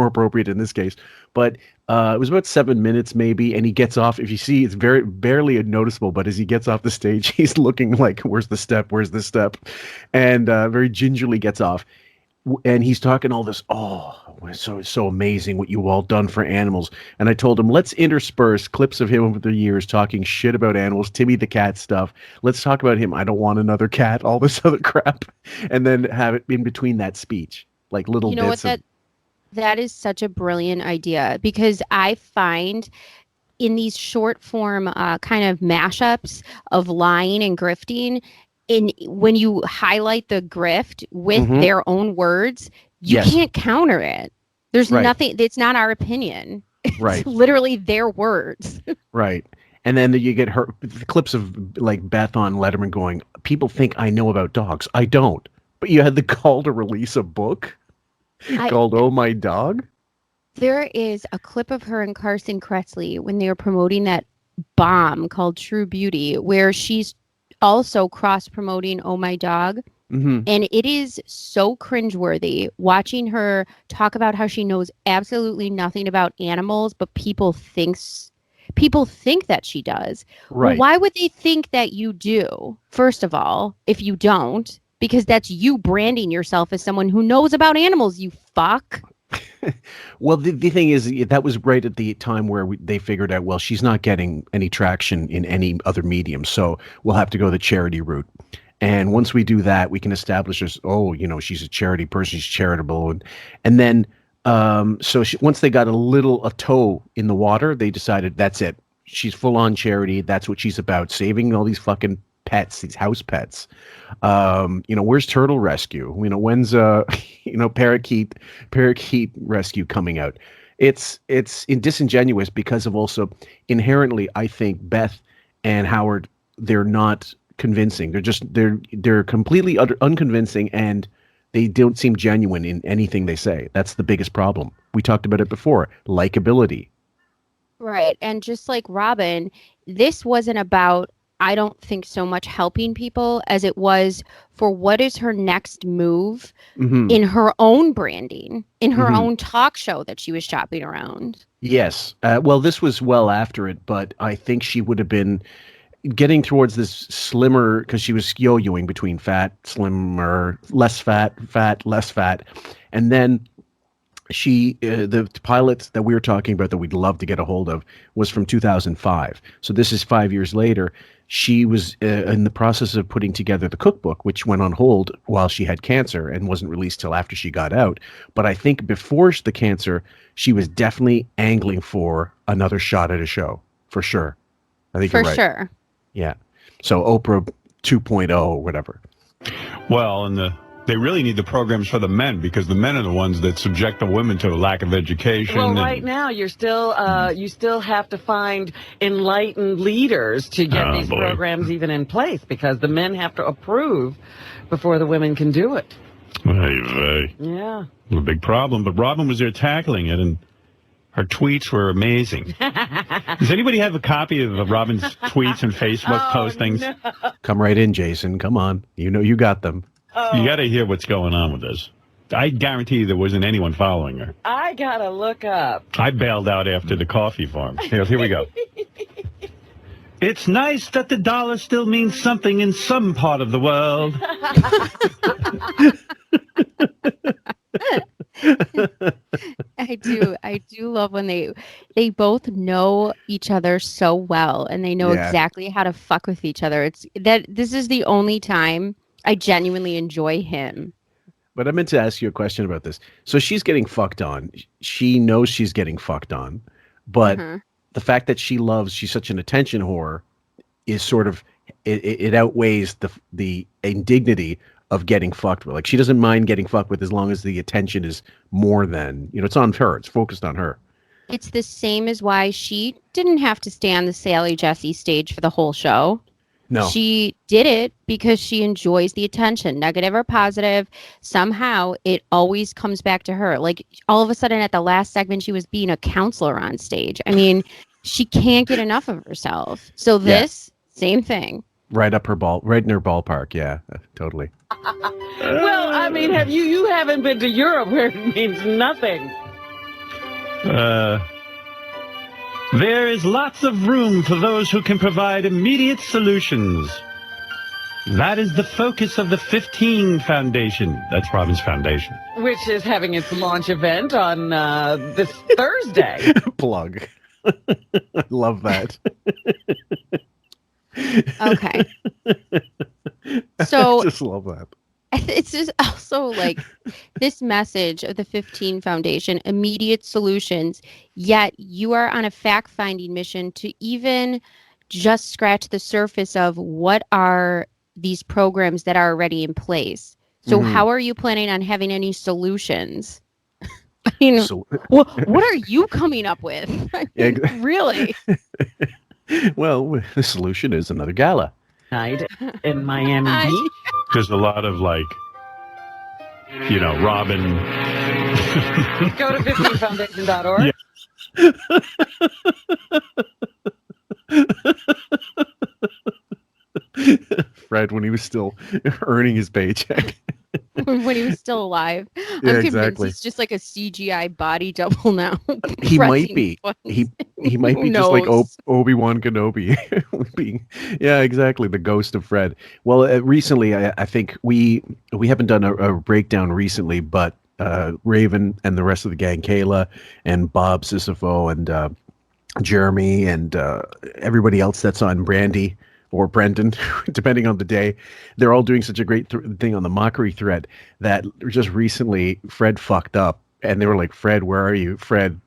A: appropriate in this case, but it was about 7 minutes maybe, and he gets off. If you see, it's very barely noticeable, but as he gets off the stage, he's looking like, "Where's the step? Where's the step?" And very gingerly gets off, and he's talking all this. Oh, it's so amazing what you all done for animals. And I told him, let's intersperse clips of him over the years talking shit about animals, Timmy the cat stuff. Let's talk about him. I don't want another cat. All this other crap, and then have it in between that speech. Like little bits.
J: That is such a brilliant idea, because I find in these short form kind of mashups of lying and grifting, when you highlight the grift with their own words, you can't counter it. There's nothing. It's not our opinion. It's literally their words.
A: Right. And then you get clips of like Beth on Letterman going, "People think I know about dogs. I don't." But you had the call to release a book called "Oh My Dog."
J: There is a clip of her and Carson Kressley when they were promoting that bomb called True Beauty, where she's also cross-promoting "Oh My Dog." And it is so cringeworthy watching her talk about how she knows absolutely nothing about animals, but people think that she does.
A: Right.
J: Well, why would they think that you do, first of all, if you don't? Because that's you branding yourself as someone who knows about animals, you fuck.
A: Well, the thing is, that was right at the time where they figured out, well, she's not getting any traction in any other medium, so we'll have to go the charity route. And once we do that, we can establish as, she's a charity person, she's charitable. And then, once they got a toe in the water, they decided that's it. She's full on charity. That's what she's about, saving all these fucking pets, these house pets. Where's Turtle Rescue? When's Parakeet Rescue coming out? It's disingenuous because of also inherently, I think Beth and Howard, they're not convincing. They're completely unconvincing, and they don't seem genuine in anything they say. That's the biggest problem. We talked about it before, likability.
J: Right. And just like Robin, this wasn't about, I don't think, so much helping people as it was for what is her next move in her own branding, in her own talk show that she was shopping around.
A: Yes. Well, this was well after it, but I think she would have been, getting towards this slimmer, because she was yo-yoing between fat, slimmer, less fat, fat, less fat, and then the pilot that we were talking about that we'd love to get a hold of was from 2005. So this is 5 years later. She was in the process of putting together the cookbook, which went on hold while she had cancer and wasn't released till after she got out. But I think before the cancer, she was definitely angling for another shot at a show, for sure. I think you're right.
J: For sure.
A: Yeah. So Oprah 2.0 or whatever.
C: Well, and they really need the programs for the men, because the men are the ones that subject the women to a lack of education.
N: Well, right now you still have to find enlightened leaders to get these programs even in place, because the men have to approve before the women can do it.
C: Yeah. A big problem, but Robin was there tackling it, and her tweets were amazing. Does anybody have a copy of Robin's tweets and Facebook postings?
N: No.
A: Come right in, Jason. Come on. You know you got them.
C: You got to hear what's going on with this. I guarantee you there wasn't anyone following her.
N: I gotta look up.
C: I bailed out after the coffee farm. Here we go. It's nice that the dollar still means something in some part of the world.
J: I do love when they both know each other so well, and they know exactly how to fuck with each other. This is the only time I genuinely enjoy him.
A: But I meant to ask you a question about this. So she's getting fucked on. She knows she's getting fucked on, but the fact that she's such an attention whore is sort of, it outweighs the indignity of getting fucked with. Like, she doesn't mind getting fucked with as long as the attention is more than, it's on her. It's focused on her.
J: It's the same as why she didn't have to stay on the Sally Jesse stage for the whole show.
A: No.
J: She did it because she enjoys the attention, negative or positive. Somehow it always comes back to her. Like, all of a sudden at the last segment, she was being a counselor on stage. I mean, she can't get enough of herself. So same thing.
A: Right in her ballpark. Yeah, totally.
N: Well, I mean, you haven't been to Europe where it means nothing.
C: There is lots of room for those who can provide immediate solutions. That is the focus of the 15 Foundation. That's Robin's foundation.
N: Which is having its launch event on this Thursday.
A: Plug. I love that.
J: Okay. So
A: I just love that.
J: It's just also like this message of the 15 Foundation, immediate solutions, yet you are on a fact-finding mission to even just scratch the surface of what are these programs that are already in place. So how are you planning on having any solutions? I mean, what are you coming up with? I mean, really?
A: Well, the solution is another gala.
N: Night in Miami Beach.
C: There's a lot of Robin.
N: Go to 15foundation.org.
A: Yeah. Fred, when he was still earning his paycheck.
J: When he was still alive. I'm convinced he's just like a CGI body double now.
A: He might be. He might be just like Obi-Wan Kenobi. Yeah, exactly. The ghost of Fred. Well, recently, I think we haven't done a breakdown recently, but Raven and the rest of the gang, Kayla and Bob Sisifo and Jeremy and everybody else that's on Brandy or Brendan, depending on the day, they're all doing such a great thing on the mockery thread that just recently Fred fucked up and they were like, Fred, where are you? Fred,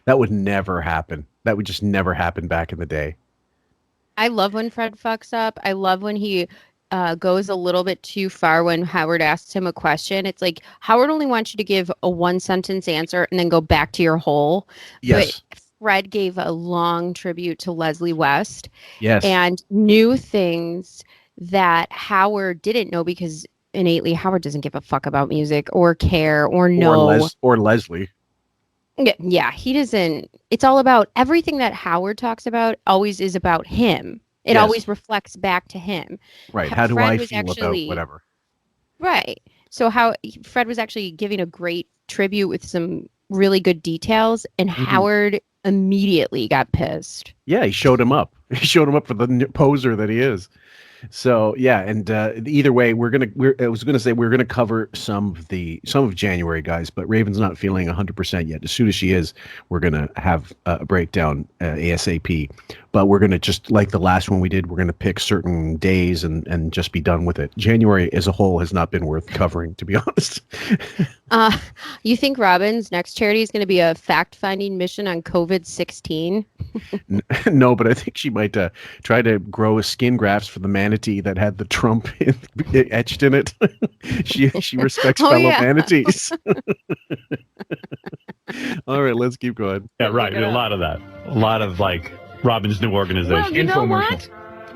A: that would never happen. That would just never happen back in the day.
J: I love when Fred fucks up. I love when he goes a little bit too far when Howard asks him a question. It's like, Howard only wants you to give a one-sentence answer and then go back to your hole.
A: Yes.
J: But Fred gave a long tribute to Leslie West.
A: Yes.
J: And knew things that Howard didn't know because innately Howard doesn't give a fuck about music or care or know.
A: Or Leslie.
J: Yeah, he doesn't. It's all about everything that Howard talks about always is about him. It always reflects back to him.
A: Right. How do I feel about whatever?
J: Right. So Fred was actually giving a great tribute with some really good details, and Howard immediately got pissed.
A: Yeah, he showed him up. He showed him up for the poser that he is. So yeah, and either way, I was gonna say we're gonna cover some of January, guys, but Raven's not feeling 100% yet. As soon as she is, we're gonna have a breakdown ASAP. But we're gonna, just like the last one we did, we're gonna pick certain days and just be done with it. January as a whole has not been worth covering, to be honest.
J: You think Robin's next charity is going to be a fact-finding mission on COVID-16?
A: No, but I think she might try to grow a skin grafts for the manatee that had the Trump etched in it. she respects fellow manatees. All right, let's keep going.
C: Yeah, right. A lot of that. A lot of like Robin's new organization.
N: Well, you know what?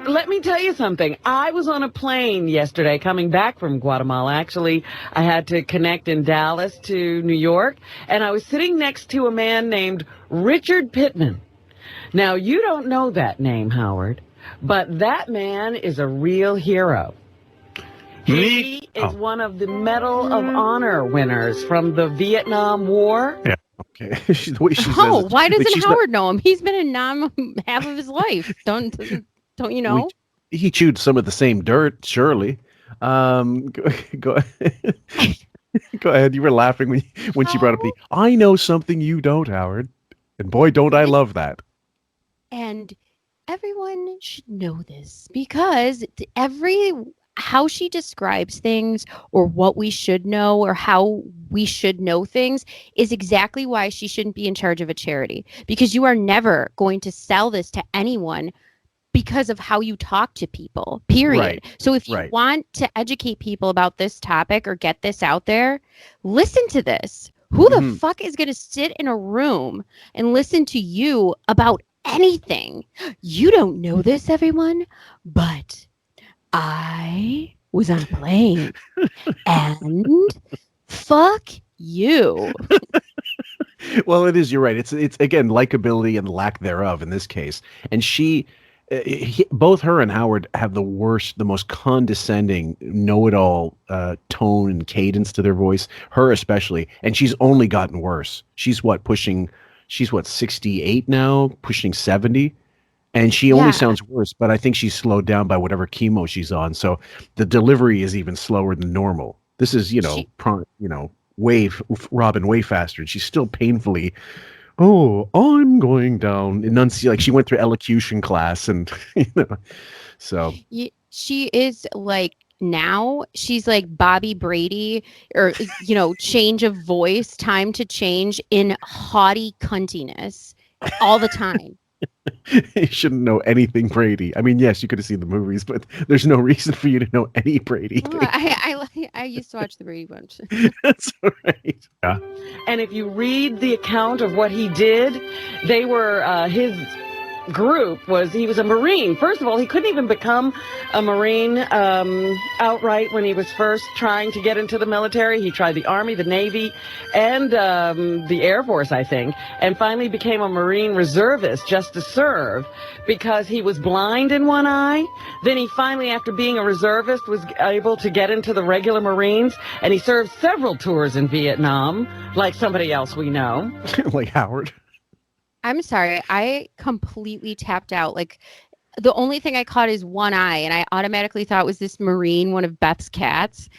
N: Let me tell you something. I was on a plane yesterday coming back from Guatemala. Actually, I had to connect in Dallas to New York, and I was sitting next to a man named Richard Pittman. Now, you don't know that name, Howard, but that man is a real hero. He is one of the Medal of Honor winners from the Vietnam War.
A: Yeah. Okay. The way she says it.
J: Why doesn't Howard know him? He's been in Nam half of his life. Don't you know?
A: He chewed some of the same dirt, surely. Go ahead. You were laughing when she brought up I know something you don't, Howard. And boy, don't I love that.
J: And everyone should know this, because how she describes things, or what we should know, or how we should know things, is exactly why she shouldn't be in charge of a charity, because you are never going to sell this to anyone because of how you talk to people, period.
A: Right.
J: So if you want to educate people about this topic or get this out there, listen to this. Who the fuck is going to sit in a room and listen to you about anything? You don't know this, everyone, but I was on a plane and fuck you.
A: Well, it is. You're right. It's again, likability and lack thereof in this case. And both her and Howard have the most condescending, know-it-all tone and cadence to their voice. Her especially, and she's only gotten worse. She's 68 now, pushing 70, and she only sounds worse. But I think she's slowed down by whatever chemo she's on, so the delivery is even slower than normal. This is, Robin way faster, and she's still painfully. Oh, I'm going down. Like she went through elocution class, and so
J: she is like, now she's like Bobby Brady, or change of voice, time to change in haughty cuntiness all the time.
A: You shouldn't know anything Brady. I mean, yes, you could have seen the movies, but there's no reason for you to know any Brady.
J: Oh, I used to watch the Brady Bunch.
A: That's all right. Yeah.
N: And if you read the account of what he did, they were his group he was a Marine. First of all, he couldn't even become a Marine outright when he was first trying to get into the military. He tried the Army, the Navy, and the Air Force, I think, and finally became a Marine reservist just to serve, because he was blind in one eye. Then he finally, after being a reservist, was able to get into the regular Marines, and he served several tours in Vietnam, like somebody else we know.
A: Like Howard.
J: I'm sorry, I completely tapped out. Like, the only thing I caught is one eye, and I automatically thought it was this Marine, one of Beth's cats.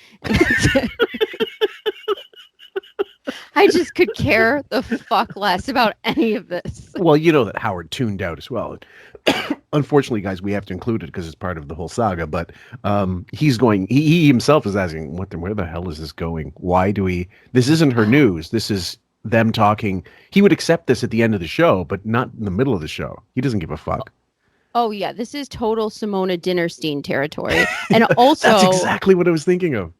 J: I just could care the fuck less about any of this.
A: Well, you know that Howard tuned out as well. Unfortunately, guys, we have to include it because it's part of the whole saga. But he himself is asking, where the hell is this going? Why do we? This isn't her news. This is them talking. He would accept this at the end of the show, but not in the middle of the show. He doesn't give a fuck.
J: Oh yeah, this is total Simona Dinnerstein territory. And also,
A: that's exactly what I was thinking of.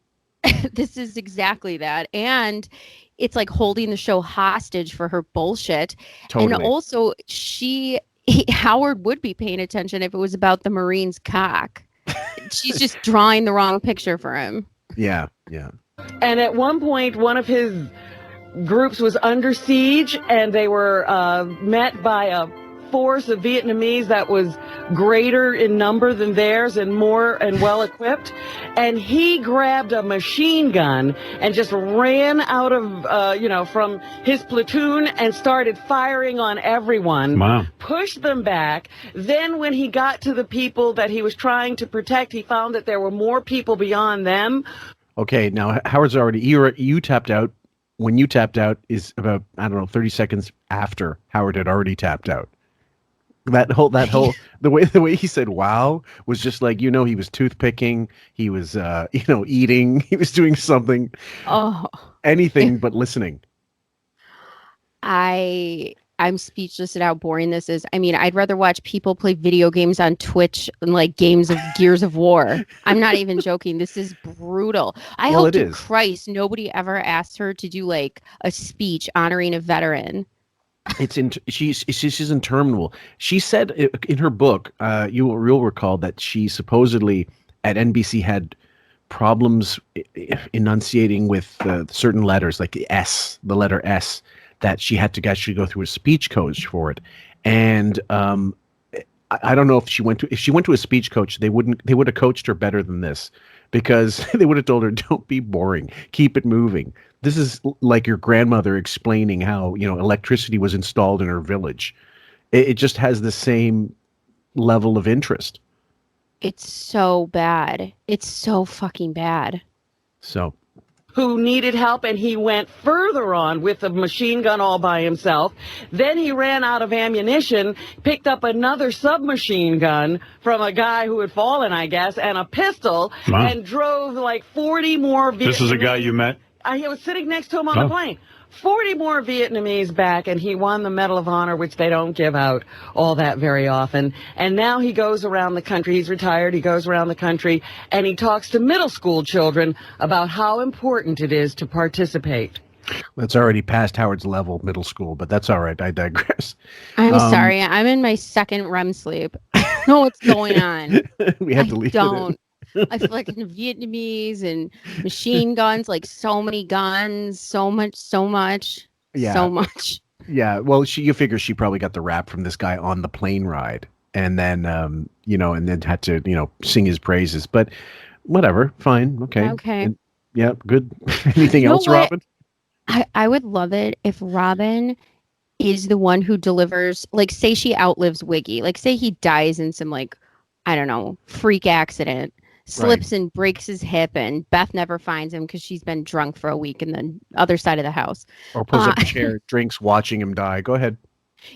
J: This is exactly that. And it's like holding the show hostage for her bullshit. Totally. And also, Howard would be paying attention if it was about the Marine's cock. She's just drawing the wrong picture for him.
A: Yeah, yeah.
N: And at one point, one of his groups was under siege, and they were met by a force of Vietnamese that was greater in number than theirs and more and well equipped. And he grabbed a machine gun and just ran out of, from his platoon and started firing on everyone.
C: Wow.
N: Pushed them back. Then when he got to the people that he was trying to protect, he found that there were more people beyond them.
A: Okay, now Howard's already you tapped out. When you tapped out is about 30 seconds after Howard had already tapped out. That whole the way he said wow was just like, he was toothpicking, he was eating, he was doing something.
J: Oh,
A: anything but listening.
J: I'm speechless at how boring this is. I mean, I'd rather watch people play video games on Twitch than like games of Gears of War. I'm not even joking. This is brutal. I hope to Christ nobody ever asked her to do like a speech honoring a veteran. She's interminable. She said in her book, you'll recall that she supposedly at NBC had problems enunciating with certain letters, like the letter S. That she had to actually go through a speech coach for it, and I don't know if she went to a speech coach, they would have coached her better than this, because they would have told her, don't be boring, keep it moving. This is like your grandmother explaining how electricity was installed in her village. It just has the same level of interest. It's so bad. It's so fucking bad.
A: So.
N: Who needed help, and he went further on with a machine gun all by himself. Then he ran out of ammunition, picked up another submachine gun from a guy who had fallen, I guess, and a pistol, and drove like 40 more Vietnamese.
C: This is a guy you met?
N: I was sitting next to him on the plane. 40 more Vietnamese back, and he won the Medal of Honor, which they don't give out all that very often. And now he goes around the country. He's retired. He goes around the country, and he talks to middle school children about how important it is to participate.
A: That's already past Howard's level, middle school, but that's all right. I digress.
J: I'm sorry. I'm in my second REM sleep. I don't know what's going on.
A: We had to leave it in.
J: I feel like in Vietnamese and machine guns, like so many guns, so much. Yeah. Well, you figure she probably got the rap from this guy on the plane ride, and then and then had to sing his praises. But whatever, fine, okay. And, yeah, good. Anything else, Robin? I would love it if Robin is the one who delivers. Like, say she outlives Wiggy. Like, say he dies in some freak accident. Slips and breaks his hip, and Beth never finds him because she's been drunk for a week in the other side of the house.
A: Or pulls up a chair, drinks, watching him die. Go ahead.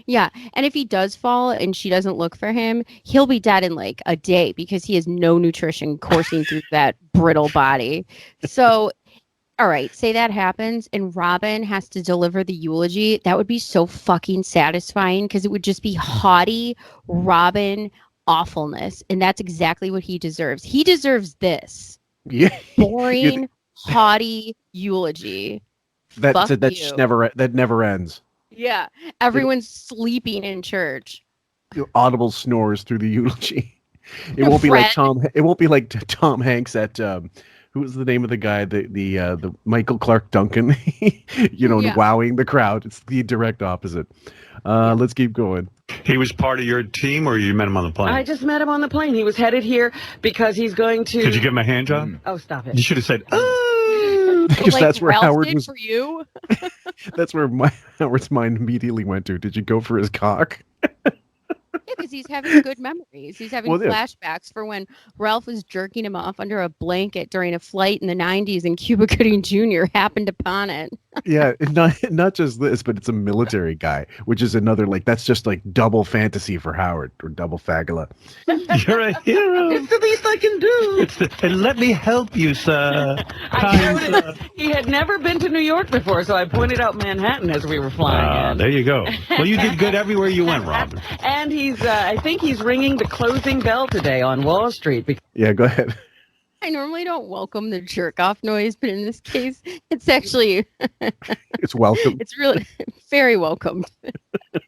J: Yeah, and if he does fall and she doesn't look for him, he'll be dead in like a day because he has no nutrition coursing through that brittle body. So, all right, say that happens and Robin has to deliver the eulogy. That would be so fucking satisfying because it would just be haughty Robin awfulness, and that's exactly what he deserves. He deserves this.
A: Yeah.
J: Boring, haughty eulogy.
A: That never ends.
J: Yeah. Everyone's sleeping in church.
A: Audible snores through the eulogy. It won't be like Tom. It won't be like Tom Hanks at who was the name of the guy? The Michael Clark Duncan. Wowing the crowd. It's the direct opposite. Let's keep going.
C: He was part of your team, or you met him on the plane?
N: I just met him on the plane. He was headed here because he's going to...
C: Did you give him a hand job?
N: Oh, stop it.
C: You should have said,
A: because that's where
J: Ralph
A: Howard
J: did
A: was...
J: for you?
A: That's where Howard's mind immediately went to. Did you go for his cock?
J: Yeah, because he's having good memories. He's having flashbacks for when Ralph was jerking him off under a blanket during a flight in the 90s and Cuba Gooding Jr. happened upon it.
A: Yeah, not just this, but it's a military guy, which is another, that's just double fantasy for Howard, or double fagula.
C: You're a hero.
O: It's the least I can do.
C: And let me help you, sir.
N: He had never been to New York before, so I pointed out Manhattan as we were flying in.
C: There you go. Well, you did good everywhere you went, Robin.
N: And I think he's ringing the closing bell today on Wall Street.
A: Yeah, go ahead.
J: I normally don't welcome the jerk off noise, but in this case, it's actually
A: it's welcome.
J: It's really very welcomed.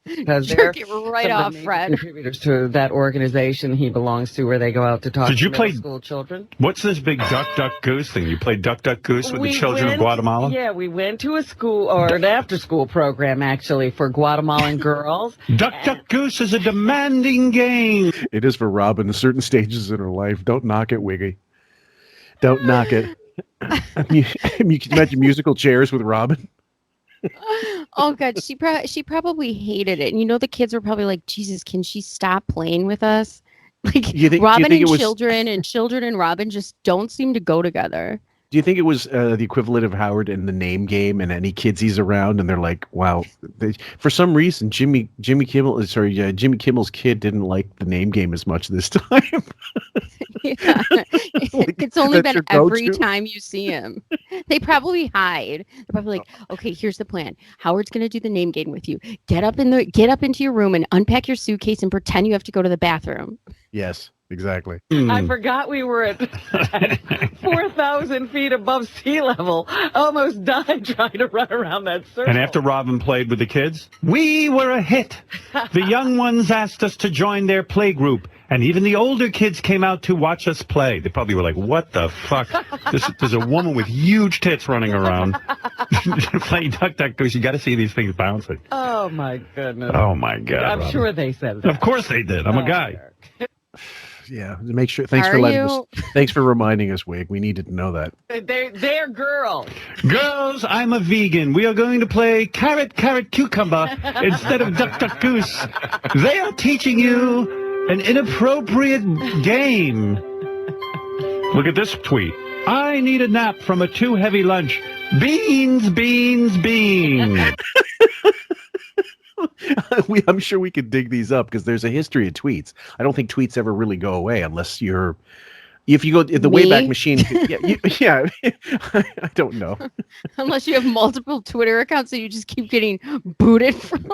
N: Because
J: Jerk
N: they're
J: it right
N: some of
J: off,
N: the major
J: Fred.
N: contributors to that organization he belongs to, where they go out to talk
C: Did
N: to
C: you play-
N: middle school children.
C: What's this big duck, duck, goose thing? You played duck, duck, goose with the children of Guatemala?
N: Yeah, we went to a school or an after-school program actually for Guatemalan girls.
C: Duck, duck, goose is a demanding game.
A: It is for Robin at certain stages in her life. Don't knock it, Wiggy. Don't knock it. You can imagine musical chairs with Robin.
J: Oh god, she probably hated it. And you know, the kids were probably like, Jesus, can she stop playing with us? Like Robin and children and Robin just don't seem to go together.
A: Do you think it was the equivalent of Howard in the name game and any kids he's around and they're like, wow, for some reason Jimmy Kimmel's kid didn't like the name game as much this time.
J: Yeah. It's only been every time you see him. They probably hide. They're probably like, okay, here's the plan. Howard's gonna do the name game with you. Get up into your room and unpack your suitcase and pretend you have to go to the bathroom.
A: Yes, exactly.
N: I forgot we were at 4,000 feet above sea level. Almost died trying to run around that circle.
C: And after Robin played with the kids, we were a hit. The young ones asked us to join their play group, and even the older kids came out to watch us play. They probably were like, what the fuck? There's a woman with huge tits running around playing duck, duck, goose. You got to see these things bouncing.
N: Oh, my goodness.
C: Oh, my God.
N: I'm
C: Robin.
N: sure they said that.
C: Of course they did. I'm a guy.
A: Yeah, make sure. Thanks for letting us. Thanks for reminding us, Wig. We needed to know that.
N: They're girls.
C: Girls, I'm a vegan. We are going to play carrot, cucumber instead of duck, duck, goose. They are teaching you an inappropriate game. Look at this tweet. I need a nap from a too heavy lunch. Beans, beans, beans.
A: I'm sure we could dig these up because there's a history of tweets. I don't think tweets ever really go away unless if you go the Wayback Machine. Yeah, I don't know.
J: Unless you have multiple Twitter accounts that you just keep getting booted from.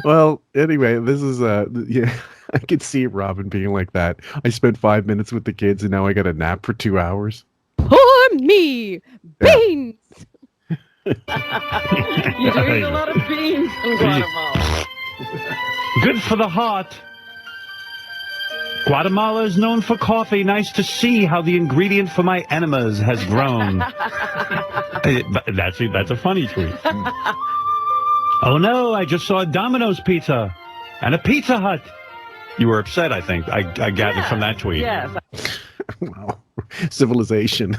A: Well, anyway, this is yeah. I could see Robin being like that. I spent 5 minutes with the kids and now I got a nap for 2 hours.
J: Poor me, beans.
N: You're doing a lot of beans in Guatemala.
C: Good for the heart. Guatemala is known for coffee. Nice to see how the ingredient for my enemas has grown. That's a funny tweet. Oh no, I just saw a Domino's pizza and a Pizza Hut. You were upset, I think. I gathered from that tweet.
N: Yes.
A: Wow. Civilization.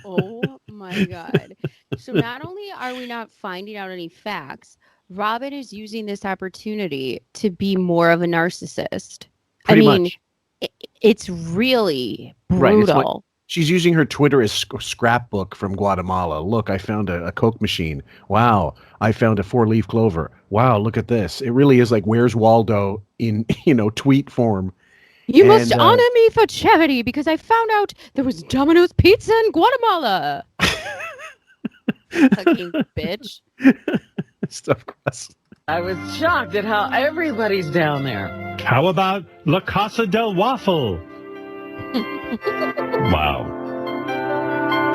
J: Oh my God. So not only are we not finding out any facts, Robin is using this opportunity to be more of a narcissist.
A: Pretty much.
J: It's really
A: Right. It's
J: brutal.
A: like she's using her Twitter as scrapbook from Guatemala. Look, I found a Coke machine. Wow. I found a 4-leaf clover. Wow, look at this. It really is like Where's Waldo in, tweet form.
J: You must honor me for charity because I found out there was Domino's Pizza in Guatemala. Fucking bitch.
A: Stuff crust.
N: I was shocked at how everybody's down there.
C: How about La Casa del Waffle? Wow.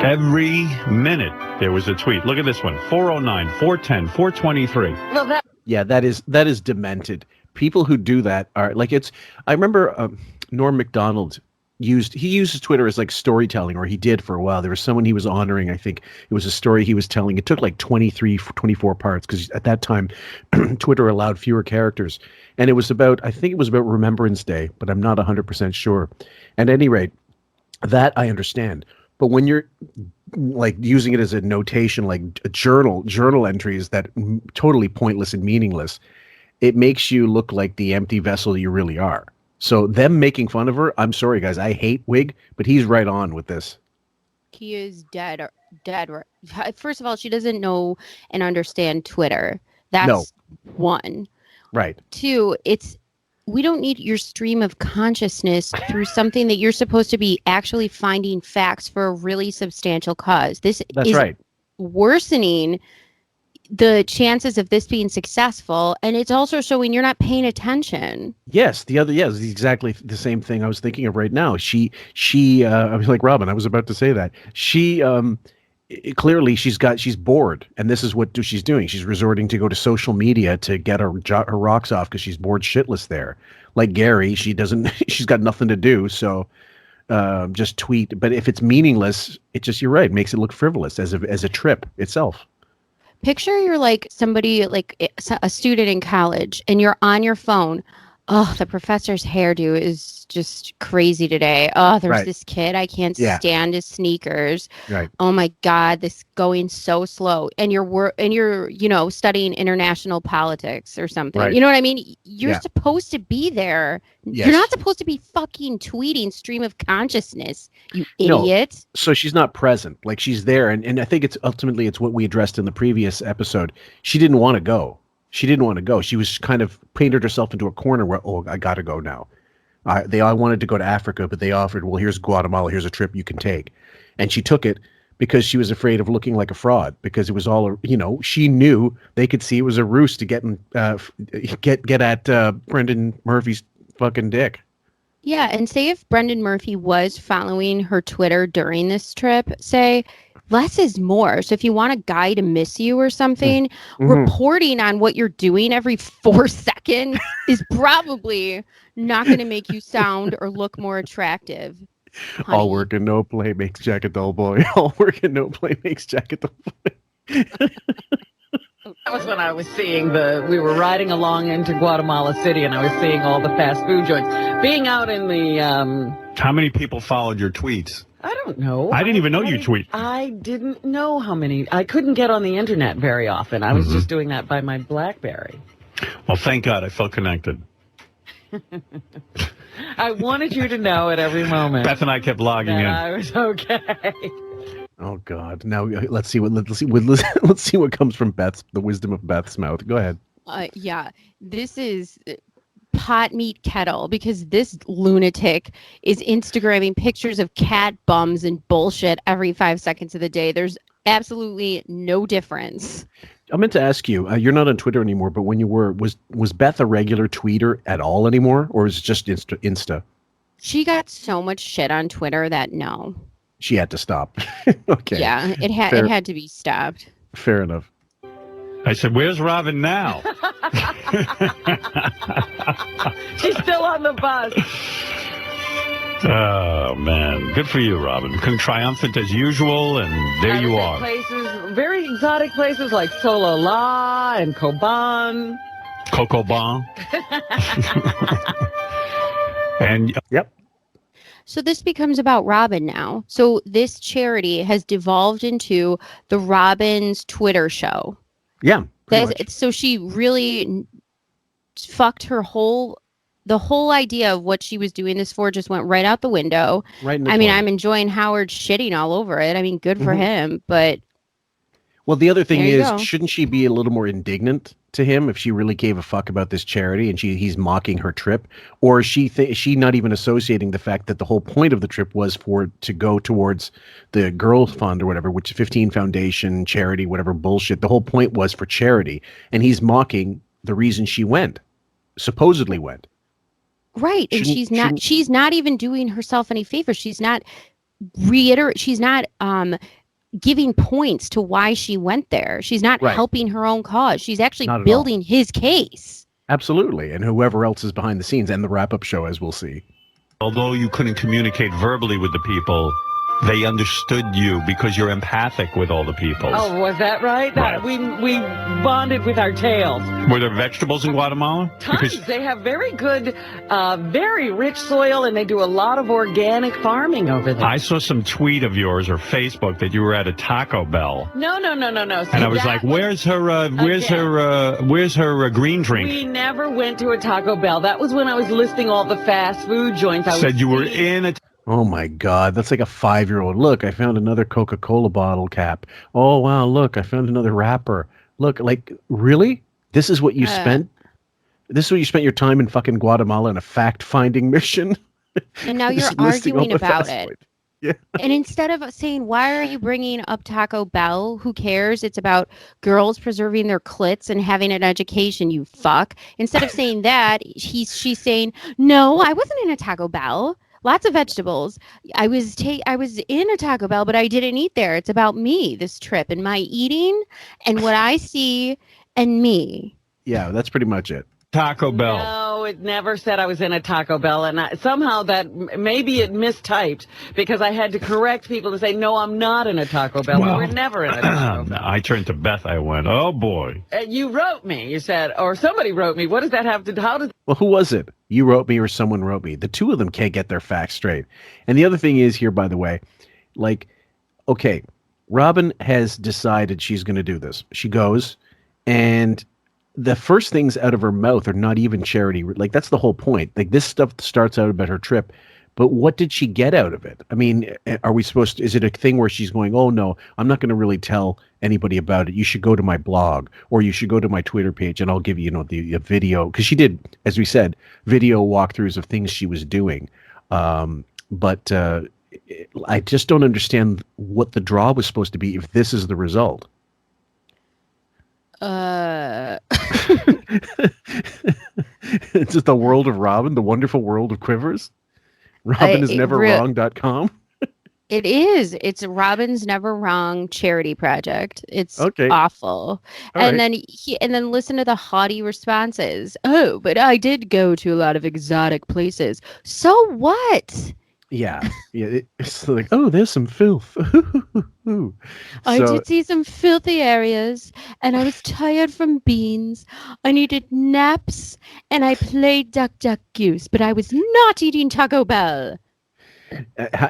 C: Every minute there was a tweet. Look at this one. 409, 410, 423.
N: Well,
A: Yeah, that is demented. People who do that are like I remember Norm Macdonald uses Twitter as like storytelling, or he did for a while. There was someone he was honoring. I think it was a story he was telling. It took like 24 parts because at that time Twitter allowed fewer characters. And I think it was about Remembrance Day, but I'm not 100% sure. At any rate, that I understand. But when you're like using it as a notation, like a journal entries that totally pointless and meaningless, it makes you look like the empty vessel you really are. So them making fun of her, I'm sorry, guys. I hate Wig, but he's right on with this.
J: He is dead. First of all, she doesn't know and understand Twitter. That's one.
A: Right.
J: Two, we don't need your stream of consciousness through something that you're supposed to be actually finding facts for a really substantial cause. This
A: That's
J: is
A: right.
J: worsening the chances of this being successful, and it's also showing you're not paying attention.
A: Yes, it's exactly the same thing I was thinking of right now. She I was like, Robin, I was about to say that. She clearly she's bored, and this is what she's doing. She's resorting to go to social media to get her rocks off because she's bored shitless there. Like Gary, she's got nothing to do, so just tweet. But if it's meaningless, it just, you're right, makes it look frivolous as a trip itself.
J: Picture you're like somebody, like a student in college, and you're on your phone. Oh, the professor's hairdo is just crazy today. Oh, there's this kid. I can't stand his sneakers.
A: Right.
J: Oh my God, this going so slow. And you're studying international politics or something.
A: Right.
J: You know what I mean? You're supposed to be there.
A: Yes.
J: You're not supposed to be fucking tweeting stream of consciousness, you idiot.
A: No. So she's not present. Like, she's there, and I think it's what we addressed in the previous episode. She didn't want to go. She was kind of painted herself into a corner where, I got to go now. They all wanted to go to Africa, but they offered, well, here's Guatemala, here's a trip you can take. And she took it because she was afraid of looking like a fraud, because it was all, she knew they could see it was a ruse to get at Brendan Murphy's fucking dick.
J: Yeah, and say if Brendan Murphy was following her Twitter during this trip, say, less is more. So if you want a guy to miss you or something, reporting on what you're doing every 4 seconds is probably not going to make you sound or look more attractive. Honey.
A: All work and no play makes Jack a dull boy. All work and no play makes Jack a dull boy.
N: That was when I was seeing we were riding along into Guatemala City, and I was seeing all the fast food joints. Being out in the...
C: How many people followed your tweets?
N: I don't know.
C: I didn't even know you tweet.
N: I didn't know how many. I couldn't get on the internet very often. I was just doing that by my BlackBerry.
C: Well, thank God I felt connected.
N: I wanted you to know at every moment.
C: Beth and I kept logging in.
N: I was okay.
A: Oh God! Now let's see what comes from the wisdom of Beth's mouth. Go ahead.
J: Yeah, this is pot meat kettle, because this lunatic is Instagramming pictures of cat bums and bullshit every 5 seconds of the day. There's absolutely no difference.
A: I meant to ask you. You're not on Twitter anymore, but when you were, was Beth a regular tweeter at all anymore, or is it just Insta?
J: She got so much shit on Twitter that no.
A: She had to stop. Okay.
J: Yeah, it had to be stopped.
A: Fair enough.
C: I said, "Where's Robin now?"
N: She's still on the bus.
C: Oh man, good for you, Robin. Triumphant as usual, and there you are.
N: Places, very exotic places like Solala and Coban.
C: Cocoban. And
A: yep.
J: So this becomes about Robin now. So this charity has devolved into the Robin's Twitter show.
A: Yeah.
J: So she really fucked the whole idea of what she was doing this for just went right out the window.
A: Right.
J: I'm enjoying Howard shitting all over it. I mean, good for him, but.
A: Well, the other thing is, shouldn't she be a little more indignant to him if she really gave a fuck about this charity and he's mocking her trip? Or is she not even associating the fact that the whole point of the trip was to go towards the Girl Fund or whatever, which is 15 Foundation, charity, whatever bullshit. The whole point was for charity. And he's mocking the reason she supposedly went.
J: Right. And she's not even doing herself any favors. She's not giving points to why she went there. She's not helping her own cause. She's actually building his case.
A: Absolutely. And whoever else is behind the scenes, and the wrap-up show, as we'll see.
C: Although you couldn't communicate verbally with the people, they understood you because you're empathic with all the people.
N: Oh, was that right?
C: Right.
N: We bonded with our tails.
C: Were there vegetables in Guatemala?
N: Tons. They have very good, very rich soil, and they do a lot of organic farming over there.
C: I saw some tweet of yours or Facebook that you were at a Taco Bell.
N: No. See,
C: and I was like, where's her green drink?
N: We never went to a Taco Bell. That was when I was listing all the fast food joints.
C: Said you were in a...
A: Oh my God, that's like a 5-year-old. Look, I found another Coca-Cola bottle cap. Oh wow, look, I found another wrapper. Look, like, really? This is what you spent? This is what you spent your time in fucking Guatemala in a fact-finding mission?
J: And now you're arguing about it.
A: Yeah.
J: And instead of saying, why are you bringing up Taco Bell? Who cares? It's about girls preserving their clits and having an education, you fuck. Instead of saying that, she's saying, no, I wasn't in a Taco Bell. Lots of vegetables. I was in a Taco Bell, but I didn't eat there. It's about me, this trip, and my eating and what I see and me.
A: Yeah, that's pretty much it.
C: Taco Bell.
N: No, it never said I was in a Taco Bell, and somehow that maybe it mistyped because I had to correct people to say, no, I'm not in a Taco Bell.
C: Well,
N: we were never in a Taco Bell.
C: I turned to Beth. I went, oh boy.
N: You wrote me. You said, or somebody wrote me. What does that have to do? How does?
A: Well, who was it? You wrote me or someone wrote me. The two of them can't get their facts straight. And the other thing is here, by the way, like, okay, Robin has decided she's going to do this. She goes, and the first things out of her mouth are not even charity. Like, that's the whole point. Like, this stuff starts out about her trip, but what did she get out of it? I mean, are we supposed to, is it a thing where she's going, oh no, I'm not going to really tell anybody about it. You should go to my blog or you should go to my Twitter page and I'll give you, the video. Cause she did, as we said, video walkthroughs of things she was doing. But I just don't understand what the draw was supposed to be if this is the result. It's just the world of Robin, the wonderful world of Quivers. RobinIsNeverWrong.com.
J: It is. It's Robin's Never Wrong charity project. It's awful. And then listen to the haughty responses. Oh, but I did go to a lot of exotic places. So what?
A: Yeah. It's like, oh, there's some filth.
J: I did see some filthy areas, and I was tired from beans. I needed naps, and I played Duck Duck Goose, but I was not eating Taco Bell.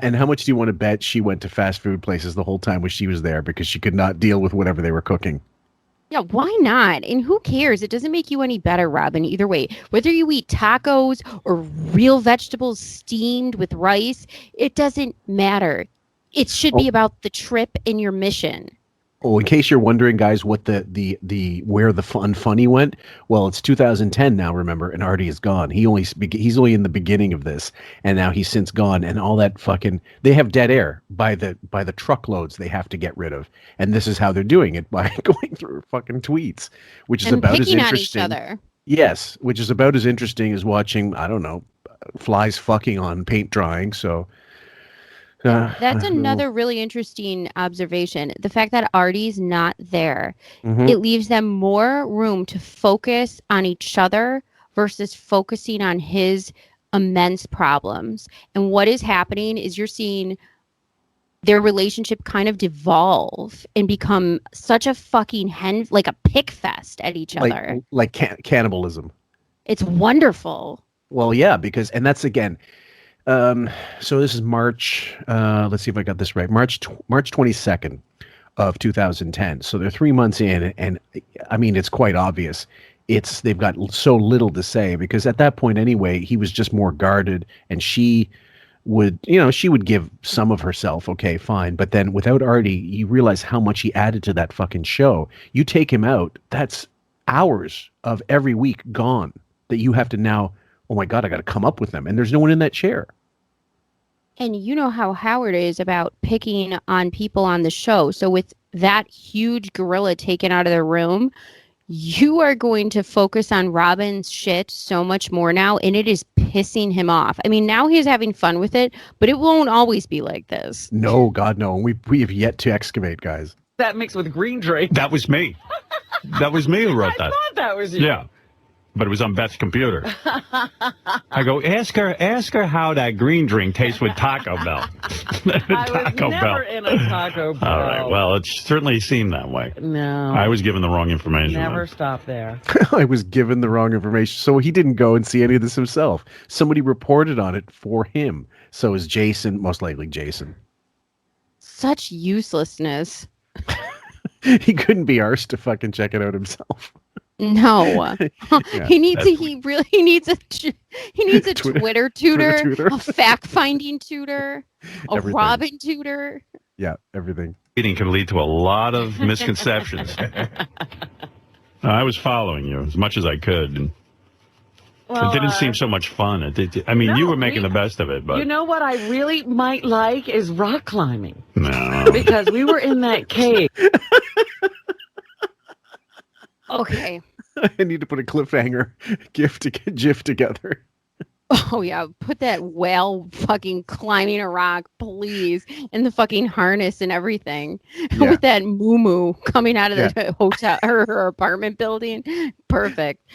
A: And how much do you want to bet she went to fast food places the whole time when she was there because she could not deal with whatever they were cooking?
J: Yeah, why not? And who cares? It doesn't make you any better, Robin, either way. Whether you eat tacos or real vegetables steamed with rice, it doesn't matter. It should be about the trip and your mission.
A: Oh, in case you're wondering, guys, what the where the funny went. Well, it's 2010 now, remember, and Artie is gone. He's only in the beginning of this, and now he's since gone. And all that fucking they have dead air by the truckloads they have to get rid of, and this is how they're doing it by going through fucking tweets, which is about as interesting.
J: On each other.
A: Yes, which is about as interesting as watching, I don't know, flies fucking on paint drying. So.
J: That's another really interesting observation. The fact that Artie's not there, it leaves them more room to focus on each other versus focusing on his immense problems. And what is happening is you're seeing their relationship kind of devolve and become such a fucking like a pick fest at each other.
A: Like cannibalism.
J: It's wonderful.
A: Well, yeah, and that's again. So this is March. Let's see if I got this right. March 22nd of 2010. So they're 3 months in, and I mean it's quite obvious. They've got so little to say because at that point anyway, he was just more guarded, and she would give some of herself. Okay, fine, but then without Artie, you realize how much he added to that fucking show. You take him out, that's hours of every week gone that you have to now. Oh my God, I got to come up with them, and there's no one in that chair.
J: And you know how Howard is about picking on people on the show. So with that huge gorilla taken out of the room, you are going to focus on Robin's shit so much more now, and it is pissing him off. I mean, now he's having fun with it, but it won't always be like this.
A: No, God, no. We have yet to excavate, guys.
N: That mixed with green drink.
C: That was me. That was me who wrote that.
N: I thought that was you.
C: Yeah. But it was on Beth's computer. I go, ask her how that green drink tastes with Taco Bell.
N: I was never in a Taco Bell.
C: All right. Well, it certainly seemed that way.
N: No.
C: I was given the wrong information.
N: Never stop there.
A: I was given the wrong information. So he didn't go and see any of this himself. Somebody reported on it for him. So is Jason, most likely Jason.
J: Such uselessness.
A: He couldn't be arsed to fucking check it out himself.
J: No,
A: Yeah,
J: he needs a Twitter tutor, a fact finding tutor, a
A: Everything.
J: Robin tutor.
A: Yeah, everything.
C: Eating can lead to a lot of misconceptions. I was following you as much as I could. And It didn't seem so much fun. I mean, you were making the best of it, but
N: You know what I really might like is rock climbing.
C: no.
N: Because we were in that cave.
J: Okay.
A: I need to put a cliffhanger gif together.
J: Oh yeah, put that whale fucking climbing a rock, please, and the fucking harness and everything,
A: Yeah.
J: with that moo coming out of the hotel or her apartment building. Perfect.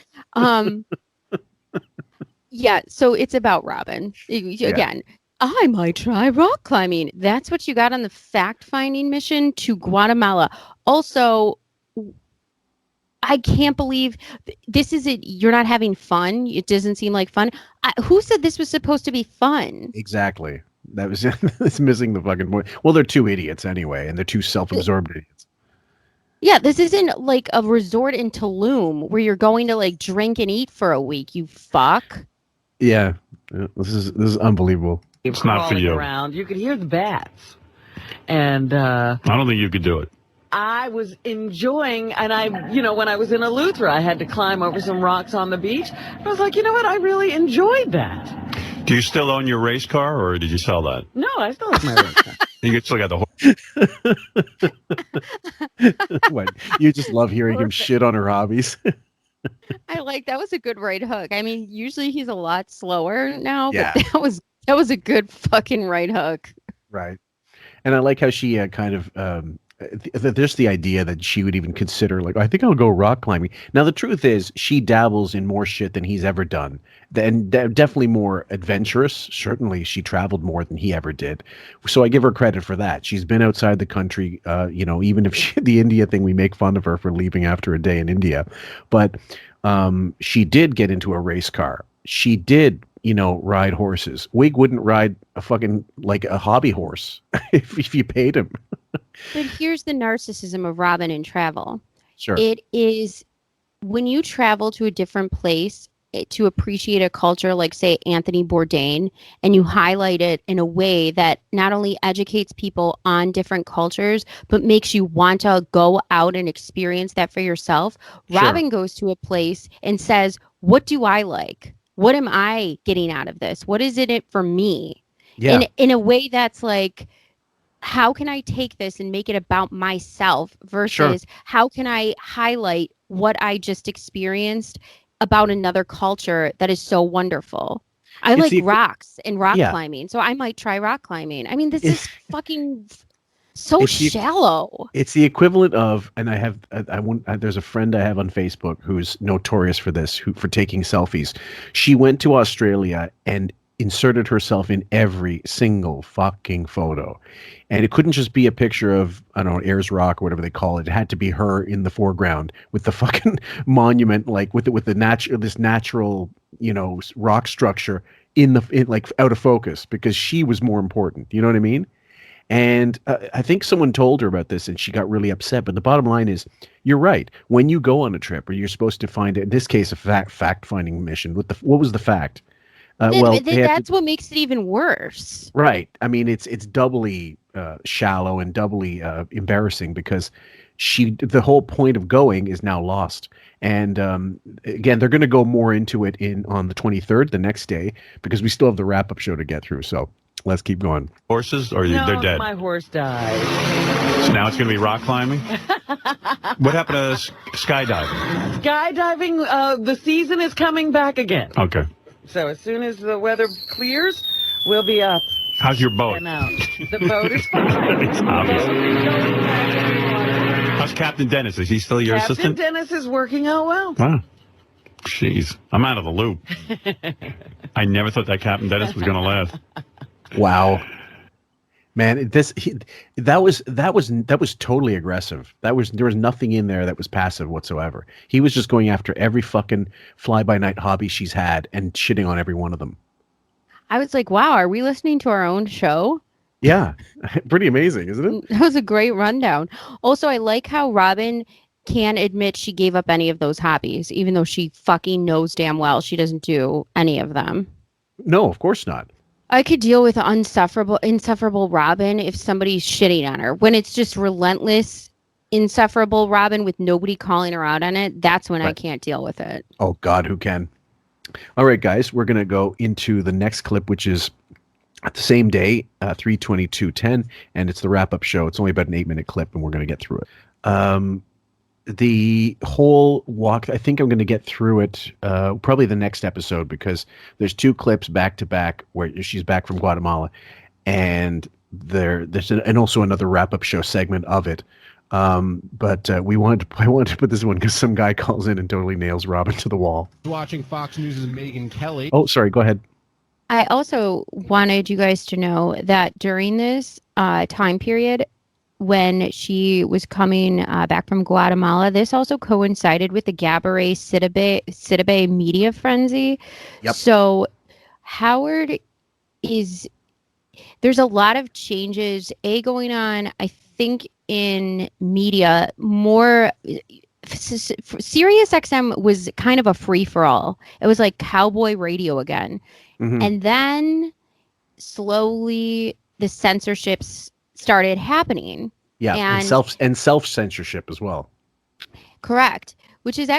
J: Yeah. So it's about Robin again. I might try rock climbing. That's what you got on the fact-finding mission to Guatemala. Also, I can't believe this isn't. You're not having fun. It doesn't seem like fun. Who said this was supposed to be fun?
A: Exactly. That was it's missing the fucking point. Well, they're two idiots anyway, and they're two self-absorbed idiots.
J: Yeah, this isn't like a resort in Tulum where you're going to like drink and eat for a week. You fuck.
A: Yeah, this is unbelievable.
C: It's not for you.
N: Around. You could hear the bats. And
C: I don't think you could do it.
N: I was enjoying, and when I was in Eleuthera, I had to climb over some rocks on the beach. I was like, you know what? I really enjoyed that.
C: Do you still own your race car, or did you sell that?
N: No, I still have my race car.
C: You still got the horse.
A: What? You just love hearing him shit on her hobbies.
J: I like that was a good right hook. I mean, usually he's a lot slower now,
A: Yeah.
J: but that was a good fucking right hook.
A: Right. And I like how she kind of there's the idea that she would even consider like, I think I'll go rock climbing. Now the truth is she dabbles in more shit than he's ever done, and definitely more adventurous. Certainly she traveled more than he ever did, so I give her credit for that. She's been outside the country, even if the India thing, we make fun of her for leaving after a day in India, but she did get into a race car. She did ride horses. Wig wouldn't ride a fucking like a hobby horse if you paid him.
J: But here's the narcissism of Robin in travel.
A: Sure.
J: It is when you travel to a different place to appreciate a culture like, say, Anthony Bourdain, and you highlight it in a way that not only educates people on different cultures, but makes you want to go out and experience that for yourself.
P: Sure.
J: Robin goes to a place and says, what do I like? What am I getting out of this? What is it for me?
A: Yeah.
J: In a way that's like, how can I take this and make it about myself versus how can I highlight what I just experienced about another culture that is so wonderful? I like rocks and rock climbing, so I might try rock climbing. I mean, this is fucking so shallow.
A: It's the equivalent of, and there's a friend I have on Facebook who's notorious for this, for taking selfies. She went to Australia and inserted herself in every single fucking photo. And it couldn't just be a picture of, I don't know, Ayers Rock or whatever they call it. It had to be her in the foreground with the fucking monument, like with this natural, rock structure in like out of focus, because she was more important. You know what I mean? And I think someone told her about this and she got really upset. But the bottom line is, you're right. When you go on a trip or you're supposed to find, in this case, a fact-finding mission, what was the fact?
J: That's what makes it even worse.
A: Right. I mean, it's doubly shallow and doubly embarrassing because the whole point of going is now lost. And again, they're going to go more into it on the 23rd, the next day, because we still have the wrap-up show to get through. So let's keep going.
C: Horses, or they're dead?
N: My horse died.
C: So now it's going to be rock climbing? What happened to skydiving?
N: Skydiving, the season is coming back again.
C: Okay.
N: So as soon as the weather clears, we'll be up.
C: How's your boat?
N: And out. The boat is fine.
C: It's obvious. How's Captain Dennis? Is he still your assistant?
N: Captain Dennis is working out well.
C: Wow. Jeez. I'm out of the loop. I never thought that Captain Dennis was going to last.
A: Wow. Man, that was totally aggressive. There was nothing in there that was passive whatsoever. He was just going after every fucking fly-by-night hobby she's had and shitting on every one of them.
J: I was like, wow, are we listening to our own show?
A: Yeah, pretty amazing, isn't it?
J: That was a great rundown. Also, I like how Robin can't admit she gave up any of those hobbies, even though she fucking knows damn well she doesn't do any of them.
A: No, of course not.
J: I could deal with insufferable Robin if somebody's shitting on her. When it's just relentless, insufferable Robin with nobody calling her out on it, that's when I can't deal with it.
A: Oh, God, who can? All right, guys, we're going to go into the next clip, which is at the same day, 3/22/10, and it's the wrap-up show. It's only about an 8-minute clip, and we're going to get through it. The whole walk, I think I'm going to get through it probably the next episode, because there's 2 clips back-to-back where she's back from Guatemala, and and also another wrap-up show segment of it. But I wanted to put this one because some guy calls in and totally nails Robin to the wall.
E: Watching Fox News' Megyn Kelly.
A: Oh, sorry. Go ahead.
J: I also wanted you guys to know that during this time period, when she was coming back from Guatemala, this also coincided with the Gabourey Sidibe media frenzy.
A: Yep.
J: So Howard there's a lot of changes going on, I think, in media. More Sirius XM was kind of a free-for-all. It was like cowboy radio again. Mm-hmm. And then slowly the censorships started happening.
A: Yeah, and self-censorship as well.
J: Correct. Which is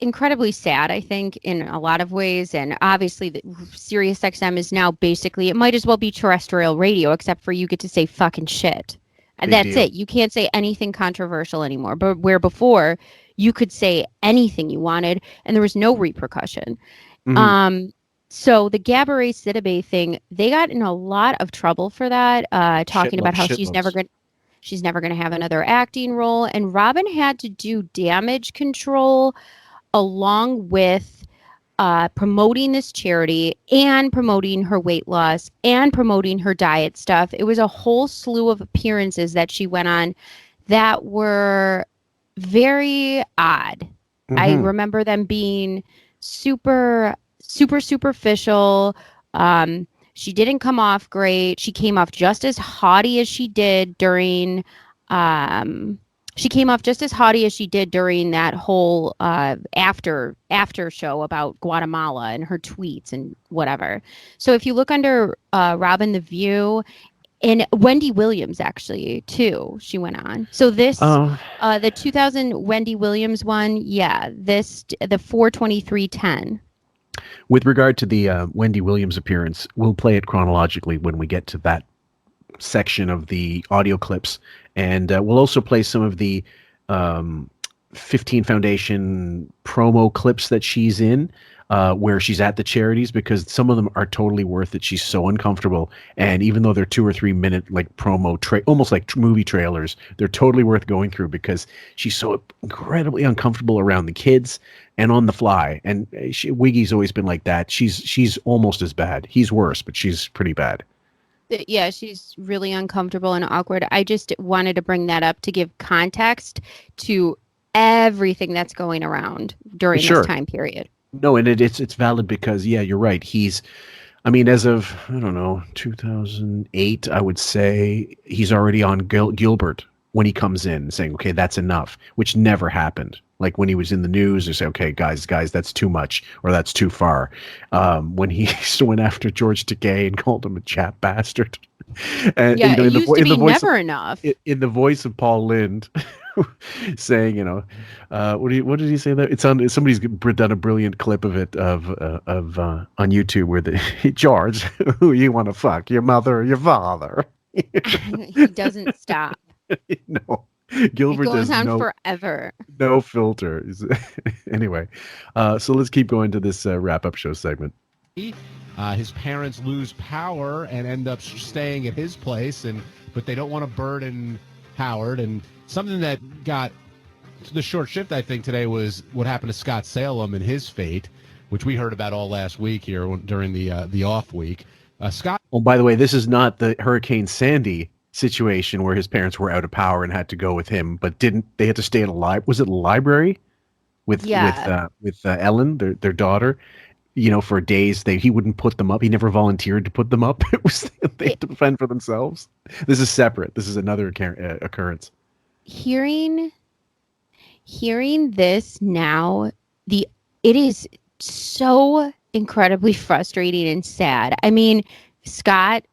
J: incredibly sad, I think, in a lot of ways. And obviously, Sirius XM is now basically, it might as well be terrestrial radio, except for you get to say fucking shit. And that's it. You can't say anything controversial anymore. But where before, you could say anything you wanted, and there was no repercussion. Mm-hmm. So the Gabourey Sidibe thing, they got in a lot of trouble for that, talking about how she's never going to have another acting role. And Robin had to do damage control along with promoting this charity and promoting her weight loss and promoting her diet stuff. It was a whole slew of appearances that she went on that were very odd. Mm-hmm. I remember them being super superficial. She didn't come off great. She came off just as haughty as she did during that whole after show about Guatemala and her tweets and whatever. So if you look under Robin the View, and Wendy Williams actually too, she went on. So this the 2000 Wendy Williams one, the 4/23/10.
A: With regard to the Wendy Williams appearance, we'll play it chronologically when we get to that section of the audio clips. And we'll also play some of the 15 Foundation promo clips that she's in, where she's at the charities, because some of them are totally worth it. She's so uncomfortable. And even though they're 2 or 3 minute like promo, almost like movie trailers, they're totally worth going through because she's so incredibly uncomfortable around the kids and on the fly. And Wiggy's always been like that. She's almost as bad. He's worse, but she's pretty bad.
J: Yeah, she's really uncomfortable and awkward. I just wanted to bring that up to give context to everything that's going around during this time period.
A: No, and it's valid because, yeah, you're right. As of, 2008, I would say he's already on Gilbert when he comes in saying, okay, that's enough, which never happened. Like when he was in the news, they say, okay, guys, that's too much or that's too far. When he went after George Takei and called him a chat bastard. And,
J: it used to be never enough.
A: In the voice of Paul Lind, saying, what did he say there? Somebody's done a brilliant clip of it of on YouTube where George, who you want to fuck, your mother or your father?
J: He doesn't stop.
A: No. Gilbert
J: it goes on
A: no,
J: forever.
A: No filter. Anyway, so let's keep going to this wrap-up show segment.
E: His parents lose power and end up staying at his place, but they don't want to burden Howard. And something that got the short shift, I think, today was what happened to Scott Salem and his fate, which we heard about all last week here during the off week. Scott.
A: Oh, by the way, this is not the Hurricane Sandy situation where his parents were out of power and had to go with him, but they had to stay at was it a library with Ellen, their daughter, for days. He wouldn't put them up. He never volunteered to put them up. It was they had to fend for themselves. This is separate. This is another occurrence.
J: Hearing this now, it is so incredibly frustrating and sad. I mean, Scott.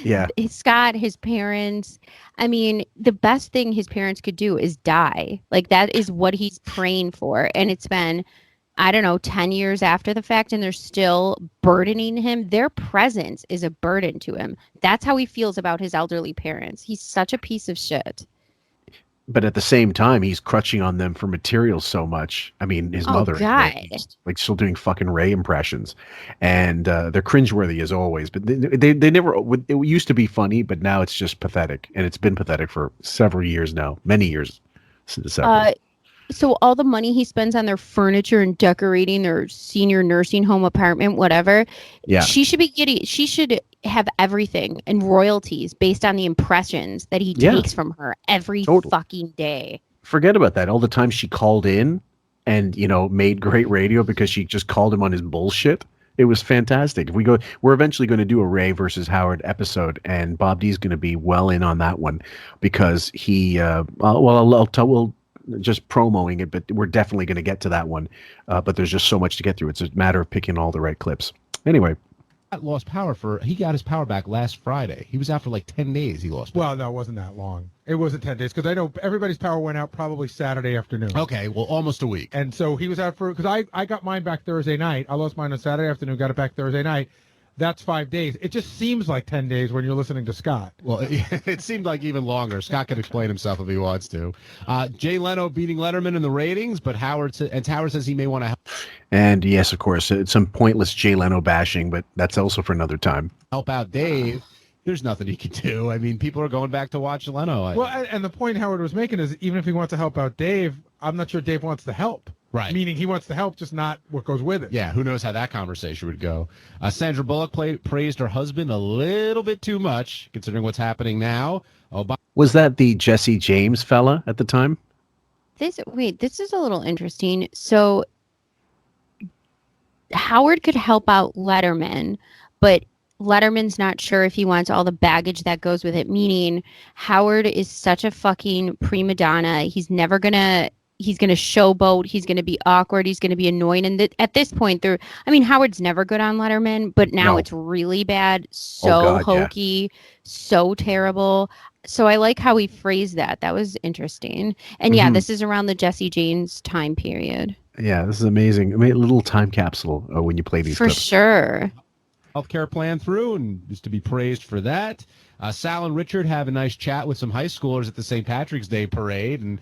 A: Yeah.
J: Scott, his parents, the best thing his parents could do is die. Like, that is what he's praying for. And it's been I don't know, 10 years after the fact, and they're still burdening him. Their presence is a burden to him. That's how he feels about his elderly parents. He's such a piece of shit.
A: But at the same time, he's crutching on them for material so much. I mean, his mother,
J: God.
A: like still doing fucking Ray impressions, and they're cringeworthy as always. But they never. It used to be funny, but now it's just pathetic, and it's been pathetic for several years now, many years since.
J: So all the money he spends on their furniture and decorating their senior nursing home apartment, whatever,
A: Yeah.
J: she should have everything and royalties based on the impressions that he
A: Yeah.
J: takes from her every
A: Totally.
J: fucking day.
A: Forget about that. All the time she called in and, made great radio because she just called him on his bullshit. It was fantastic. We're eventually going to do a Ray versus Howard episode, and Bob D's going to be well in on that one because we'll just promoting it, but we're definitely going to get to that one. But there's just so much to get through. It's a matter of picking all the right clips. Anyway.
E: Lost power he got his power back last Friday. He was out for like 10 days. He lost power.
K: Well, no, it wasn't that long. It wasn't 10 days because I know everybody's power went out probably Saturday afternoon.
E: Okay, well, almost a week.
K: And so he was out because I got mine back Thursday night. I lost mine on Saturday afternoon, got it back Thursday night. That's 5 days. It just seems like 10 days when you're listening to Scott.
E: Well, it seemed like even longer. Scott can explain himself if he wants to. Jay Leno beating Letterman in the ratings, but Howard says he may want to
A: And yes, of course, it's some pointless Jay Leno bashing, but that's also for another time.
E: help out Dave. There's nothing he can do. I mean, people are going back to watch Leno.
K: Well, and the point Howard was making is even if he wants to help out Dave, I'm not sure Dave wants the help.
E: Right.
K: Meaning he wants the help, just not what goes with it.
E: Yeah, who knows how that conversation would go. Sandra Bullock praised her husband a little bit too much, considering what's happening now.
A: Was that the Jesse James fella at the time?
J: This is a little interesting. So Howard could help out Letterman, but Letterman's not sure if he wants all the baggage that goes with it, meaning Howard is such a fucking prima donna. He's going to showboat. He's going to be awkward. He's going to be annoying. And at this point, Howard's never good on Letterman, but now it's really bad. So hokey, so terrible. So I like how he phrased that. That was interesting. And yeah, this is around the Jesse James time period.
A: Yeah, this is amazing. I mean, a little time capsule when you play these
J: For
A: clips.
J: sure.
E: Healthcare plan through, and is to be praised for that. Sal and Richard have a nice chat with some high schoolers at the St. Patrick's Day parade, and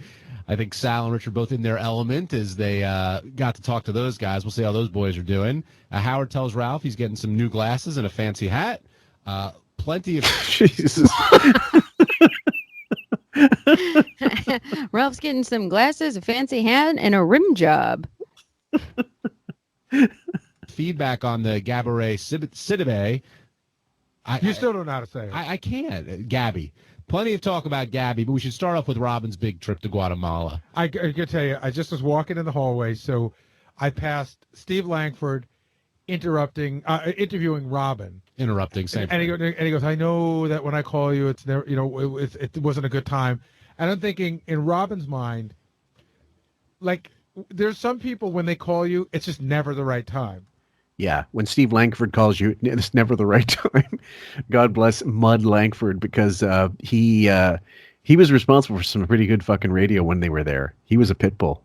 E: I think Sal and Richard both in their element as they got to talk to those guys. We'll see how those boys are doing. Howard tells Ralph he's getting some new glasses and a fancy hat. Plenty of
A: Jesus.
J: Ralph's getting some glasses, a fancy hat, and a rim job.
E: Feedback on the Gabourey Sidibe.
K: You still don't know how to say it.
E: I can't. Gabby. Plenty of talk about Gabby, but we should start off with Robin's big trip to Guatemala.
K: I got to tell you, I just was walking in the hallway, so I passed Steve Langford interviewing Robin.
E: Interrupting, same.
K: And he goes, I know that when I call you, it's never, it wasn't a good time. And I'm thinking, in Robin's mind, like, there's some people when they call you, it's just never the right time.
A: Yeah, when Steve Langford calls you, it's never the right time. God bless Mud Langford because he was responsible for some pretty good fucking radio when they were there. He was a pit bull.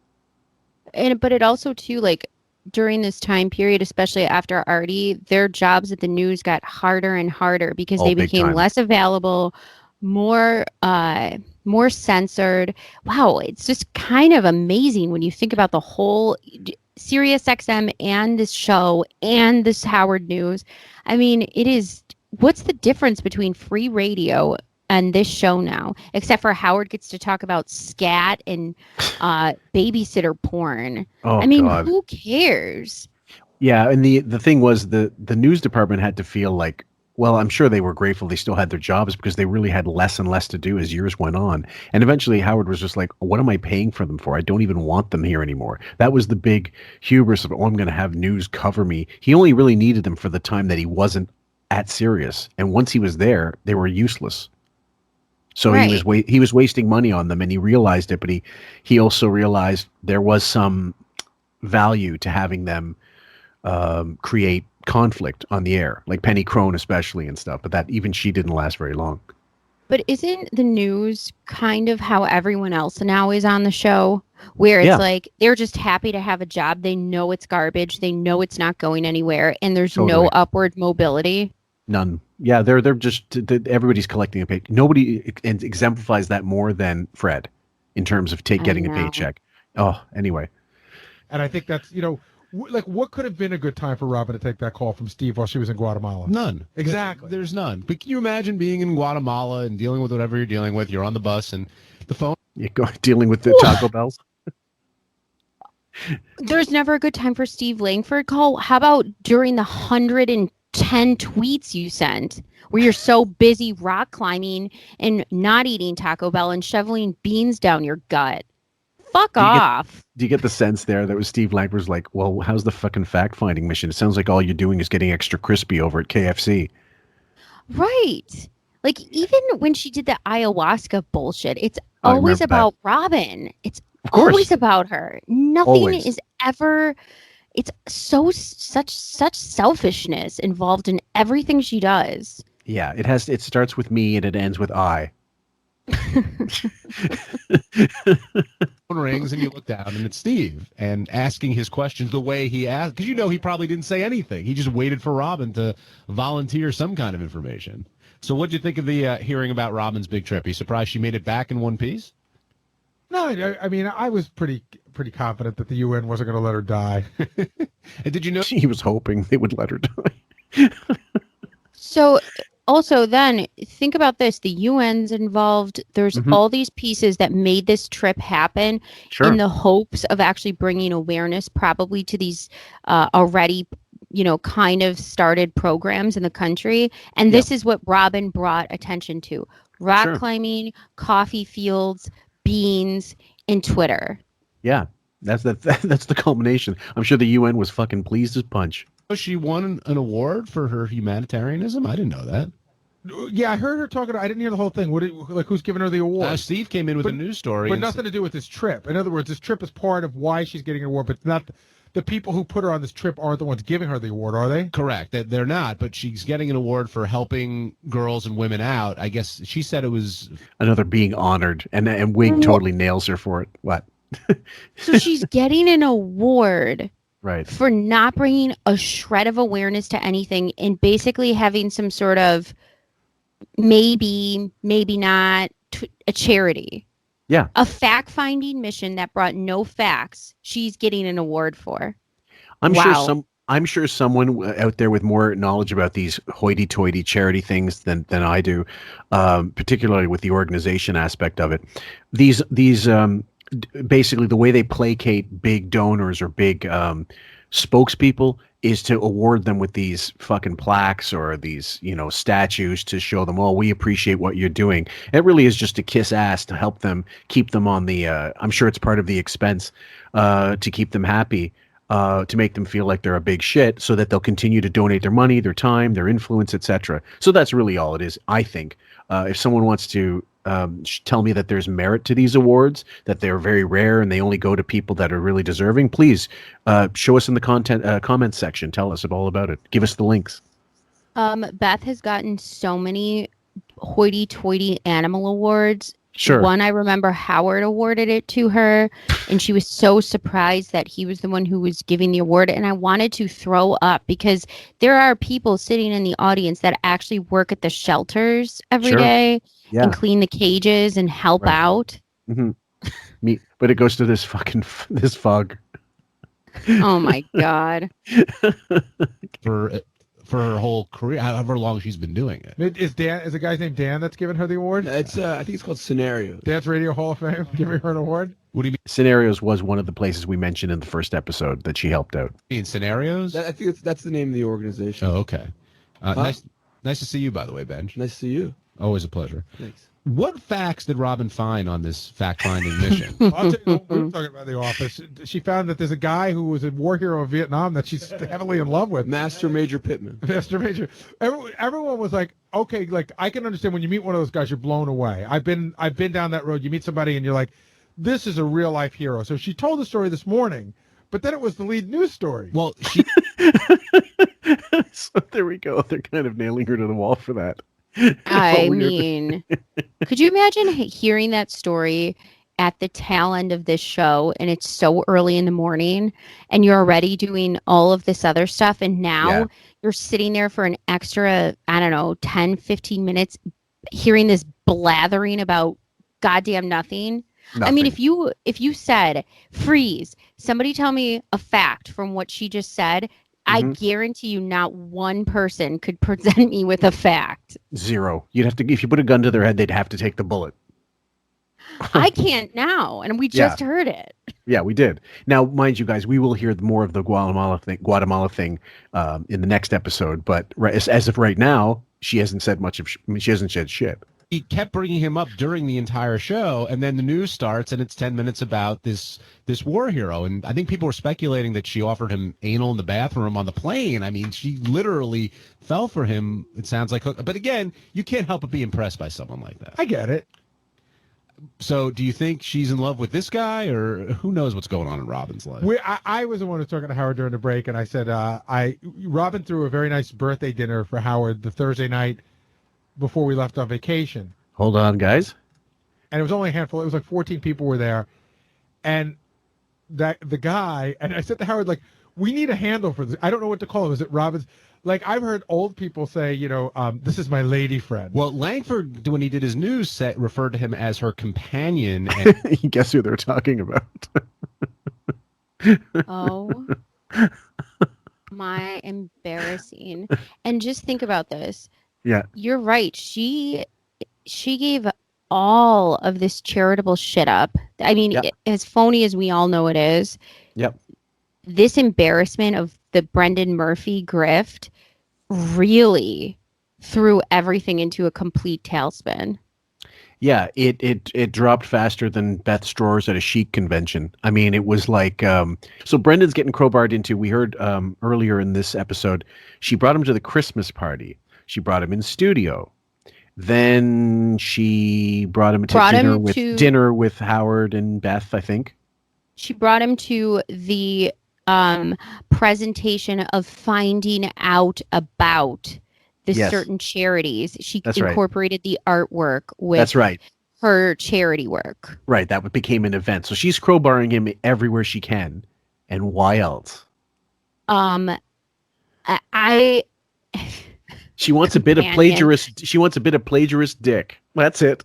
J: But it also too, like, during this time period, especially after Artie, their jobs at the news got harder and harder because they became less available, more censored. Wow, it's just kind of amazing when you think about the whole Sirius XM and this show and this Howard News. I mean, it is, what's the difference between free radio and this show now, except for Howard gets to talk about scat and babysitter porn.
A: Oh,
J: I mean,
A: God.
J: Who cares?
A: Yeah, and the thing was the news department had to feel like, well, I'm sure they were grateful they still had their jobs because they really had less and less to do as years went on. And eventually Howard was just like, what am I paying for them for? I don't even want them here anymore. That was the big hubris of, I'm going to have news cover me. He only really needed them for the time that he wasn't at Sirius. And once he was there, they were useless. So he was wasting money on them, and he realized it, but he also realized there was some value to having them create conflict on the air, like Penny Crone especially and stuff, but that even she didn't last very long.
J: But isn't the news kind of how everyone else now is on the show? Where it's like they're just happy to have a job. They know it's garbage. They know it's not going anywhere. And there's no upward mobility.
A: None. Yeah, they're just everybody's collecting a pay. Nobody exemplifies that more than Fred in terms of getting a paycheck. Oh, anyway.
K: And I think that's, like, what could have been a good time for Robin to take that call from Steve while she was in Guatemala?
E: None.
K: Exactly.
E: There's none. But can you imagine being in Guatemala and dealing with whatever you're dealing with? You're on the bus and the phone.
A: You go dealing with the Taco Bells.
J: There's never a good time for Steve Langford call. How about during the 110 tweets you sent where you're so busy rock climbing and not eating Taco Bell and shoveling beans down your gut? Fuck off.
A: Do you get the sense there that was Steve Langford's like, well, how's the fucking fact-finding mission? It sounds like all you're doing is getting extra crispy over at KFC.
J: Right. Like, even when she did the ayahuasca bullshit, it's always about Robin. It's always about her. Nothing is ever... It's such selfishness involved in everything she does.
A: Yeah, it starts with me and it ends with I.
E: Phone rings and you look down and it's Steve and asking his questions the way he asked, because he probably didn't say anything. He just waited for Robin to volunteer some kind of information. So what'd you think of the hearing about Robin's big trip? You surprised she made it back in one piece?
K: No, I mean, I was pretty confident that the UN wasn't going to let her die.
E: And did you know
A: he was hoping they would let her die?
J: So also then think about this. The UN's involved. There's all these pieces that made this trip happen in the hopes of actually bringing awareness probably to these already, kind of started programs in the country. And this is what Robin brought attention to. Rock climbing, coffee fields, beans, and Twitter.
A: Yeah, that's the culmination. I'm sure the UN was fucking pleased as punch.
E: She won an award for her humanitarianism? I didn't know that.
K: Yeah, I heard her talking. I didn't hear the whole thing. Who's giving her the award?
E: Steve came in with a news story.
K: But nothing to do with this trip. In other words, this trip is part of why she's getting an award, but not the people who put her on this trip aren't the ones giving her the award, are they?
E: Correct. They're not, but she's getting an award for helping girls and women out. I guess she said it was...
A: Another being honored, and Wig totally nails her for it. What?
J: So she's getting an award...
A: Right.
J: For not bringing a shred of awareness to anything and basically having some sort of maybe not a charity.
A: Yeah.
J: A fact-finding mission that brought no facts. She's getting an award for.
A: I'm sure someone out there with more knowledge about these hoity-toity charity things than I do, particularly with the organization aspect of it. These basically the way they placate big donors or big spokespeople is to award them with these fucking plaques or these, statues to show them, oh, we appreciate what you're doing. It really is just to kiss ass to help them keep them on the, I'm sure it's part of the expense to keep them happy, to make them feel like they're a big shit so that they'll continue to donate their money, their time, their influence, etc. So that's really all it is, I think. If someone wants to tell me that there's merit to these awards, that they're very rare and they only go to people that are really deserving, please show us in the comments section. Tell us all about it. Give us the links.
J: Beth has gotten so many hoity-toity animal awards.
A: Sure.
J: One, I remember Howard awarded it to her, and she was so surprised that he was the one who was giving the award. And I wanted to throw up because there are people sitting in the audience that actually work at the shelters every day and clean the cages and help out.
A: Mm-hmm. But it goes to this this fog.
J: Oh my God.
E: For her whole career, however long she's been doing it.
K: Is a guy's name Dan that's giving her the award?
F: It's I think it's called Scenario.
K: Dance Radio Hall of Fame giving her an award?
E: What do you mean?
A: Scenarios was one of the places we mentioned in the first episode that she helped out.
E: In Scenarios?
F: I think that's the name of the organization.
E: Oh, okay. Nice to see you, by the way, Benj.
F: Nice to see you.
E: Always a pleasure.
F: Thanks.
E: What facts did Robin find on this fact-finding mission?
K: I'll tell you, we were talking about The Office. She found that there's a guy who was a war hero of Vietnam that she's heavily in love with.
F: Master Major Pittman.
K: Master Major. Everyone was like, okay, like I can understand when you meet one of those guys, you're blown away. I've been down that road. You meet somebody and you're like, this is a real life hero. So she told the story this morning, but then it was the lead news story.
E: Well, she.
A: So there we go. They're kind of nailing her to the wall for that.
J: I mean, could you imagine hearing that story at the tail end of this show, and it's so early in the morning, and you're already doing all of this other stuff, and now you're sitting there for an extra, I don't know, 10, 15 minutes hearing this blathering about goddamn nothing. I mean, if you said, freeze, somebody tell me a fact from what she just said, I guarantee you not one person could present me with a fact.
A: Zero. You'd have to, if you put a gun to their head, they'd have to take the bullet.
J: I can't now, and we just heard it.
A: Yeah, we did. Now, mind you guys, we will hear more of the Guatemala thing in the next episode, but as of right now, she hasn't said much she hasn't said shit.
E: He kept bringing him up during the entire show, and then the news starts, and it's 10 minutes about this war hero. And I think people were speculating that she offered him anal in the bathroom on the plane. I mean, she literally fell for him, it sounds like. But again, you can't help but be impressed by someone like that.
K: I get it.
E: So do you think she's in love with this guy, or who knows what's going on in Robin's life?
K: I was the one who was talking to Howard during the break, and I said, Robin threw a very nice birthday dinner for Howard the Thursday night before we left on vacation.
A: Hold on, guys.
K: And it was only a handful. It was like 14 people were there. And the guy, and I said to Howard, like, we need a handle for this. I don't know what to call him. Is it Robin's? Like, I've heard old people say, this is my lady friend.
E: Well, Langford, when he did his news set, referred to him as her companion. And
A: guess who they're talking about?
J: Oh, my embarrassing. And just think about this.
A: Yeah.
J: You're right. She gave all of this charitable shit up. I mean, as phony as we all know it is.
A: Yep.
J: This embarrassment of the Brendan Murphy grift really threw everything into a complete tailspin.
A: Yeah, it dropped faster than Beth Stroh's at a chic convention. I mean, it was like, so Brendan's getting crowbarred into, we heard earlier in this episode, she brought him to the Christmas party. She brought him in studio. Then she brought him to dinner with Howard and Beth, I think.
J: She brought him to the presentation of finding out about the certain charities. She incorporated the artwork with her charity work.
A: Right, that became an event. So she's crowbarring him everywhere she can. And why else? She wants a bit of plagiarist. She wants a bit of plagiarist dick. That's it.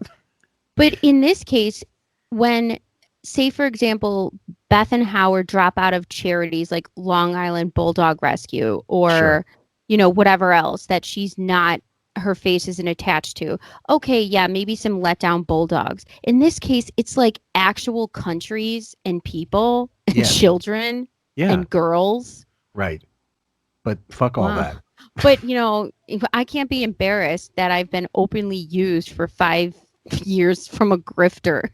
J: But in this case, when, say, for example, Beth and Howard drop out of charities like Long Island Bulldog Rescue or, whatever else that her face isn't attached to. Okay, yeah, maybe some letdown bulldogs. In this case, it's like actual countries and people and children and girls.
A: Right. But fuck all that.
J: But, I can't be embarrassed that I've been openly used for 5 years from a grifter.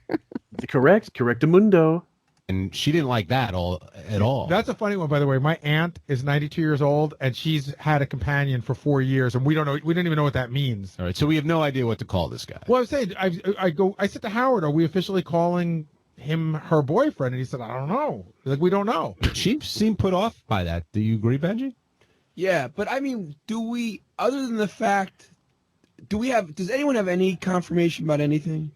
A: Correctamundo.
E: And she didn't like that at all.
K: That's a funny one, by the way. My aunt is 92 years old, and she's had a companion for 4 years, and we don't even know what that means.
E: All right, so we have no idea what to call this guy.
K: Well, I was saying, I said to Howard, are we officially calling him her boyfriend? And he said, I don't know. Like, we don't know.
E: She seemed put off by that. Do you agree, Benji?
F: Yeah, but I mean, other than the fact, does anyone have any confirmation about anything?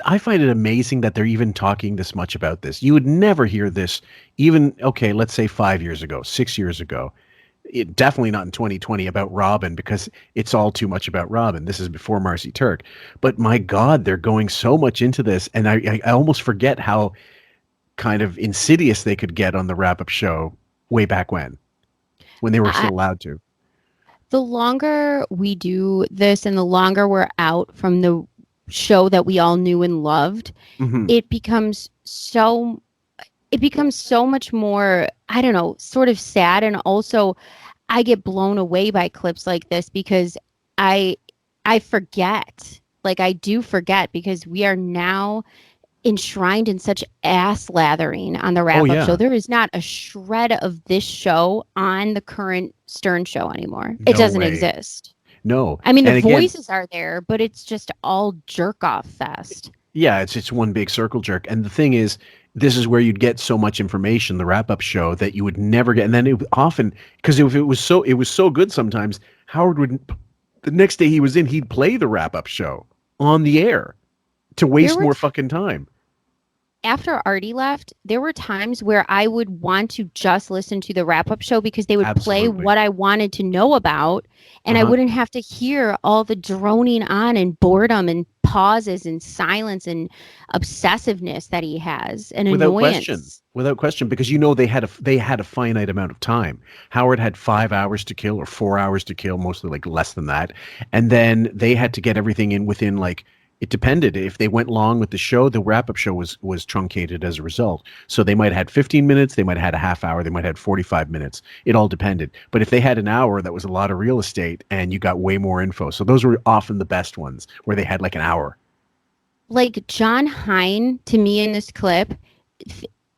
A: I find it amazing that they're even talking this much about this. You would never hear this even, let's say 5 years ago, 6 years ago. Definitely not in 2020 about Robin, because it's all too much about Robin. This is before Marcy Turk. But my God, they're going so much into this. And I almost forget how kind of insidious they could get on the wrap-up show way back when they were still allowed to.
J: The longer we do this and the longer we're out from the show that we all knew and loved, it becomes so much more, I don't know, sort of sad. And also I get blown away by clips like this because I forget, like I do forget, because we are now enshrined in such ass lathering on the wrap-up show. There is not a shred of this show on the current Stern show anymore. It doesn't exist.
A: No.
J: I mean, the voices are there, but it's just all jerk-off fest.
A: Yeah, it's one big circle jerk. And the thing is, this is where you'd get so much information, the wrap-up show, that you would never get. And then it would often, because it was so good sometimes, Howard would the next day he was in, he'd play the wrap-up show on the air to waste more fucking time.
J: After Artie left, there were times where I would want to just listen to the wrap-up show because they would play what I wanted to know about, and I wouldn't have to hear all the droning on and boredom and pauses and silence and obsessiveness that he has and annoyance.
A: Without question, because they had a finite amount of time. Howard had 5 hours to kill or 4 hours to kill, mostly like less than that, and then they had to get everything in within like. It depended. If they went long with the show, the wrap-up show was truncated as a result. So they might have had 15 minutes, they might have had a half hour, they might have had 45 minutes. It all depended. But if they had an hour, that was a lot of real estate, and you got way more info. So those were often the best ones, where they had like an hour.
J: Like John Hine, to me in this clip,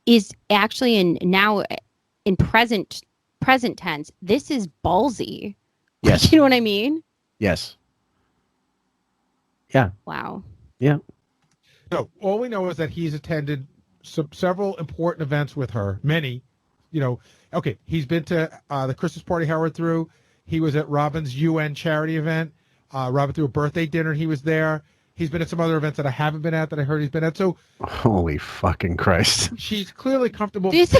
J: is actually in present tense. This is ballsy.
A: Yes.
J: You know what I mean?
A: Yes. Yeah.
J: Wow.
A: Yeah.
K: So all we know is that he's attended several important events with her. Many, Okay, he's been to the Christmas party Howard threw. He was at Robin's UN charity event. Robin threw a birthday dinner. He was there. He's been at some other events that I haven't been at that I heard he's been at. So,
A: holy fucking Christ!
K: She's clearly comfortable.
J: This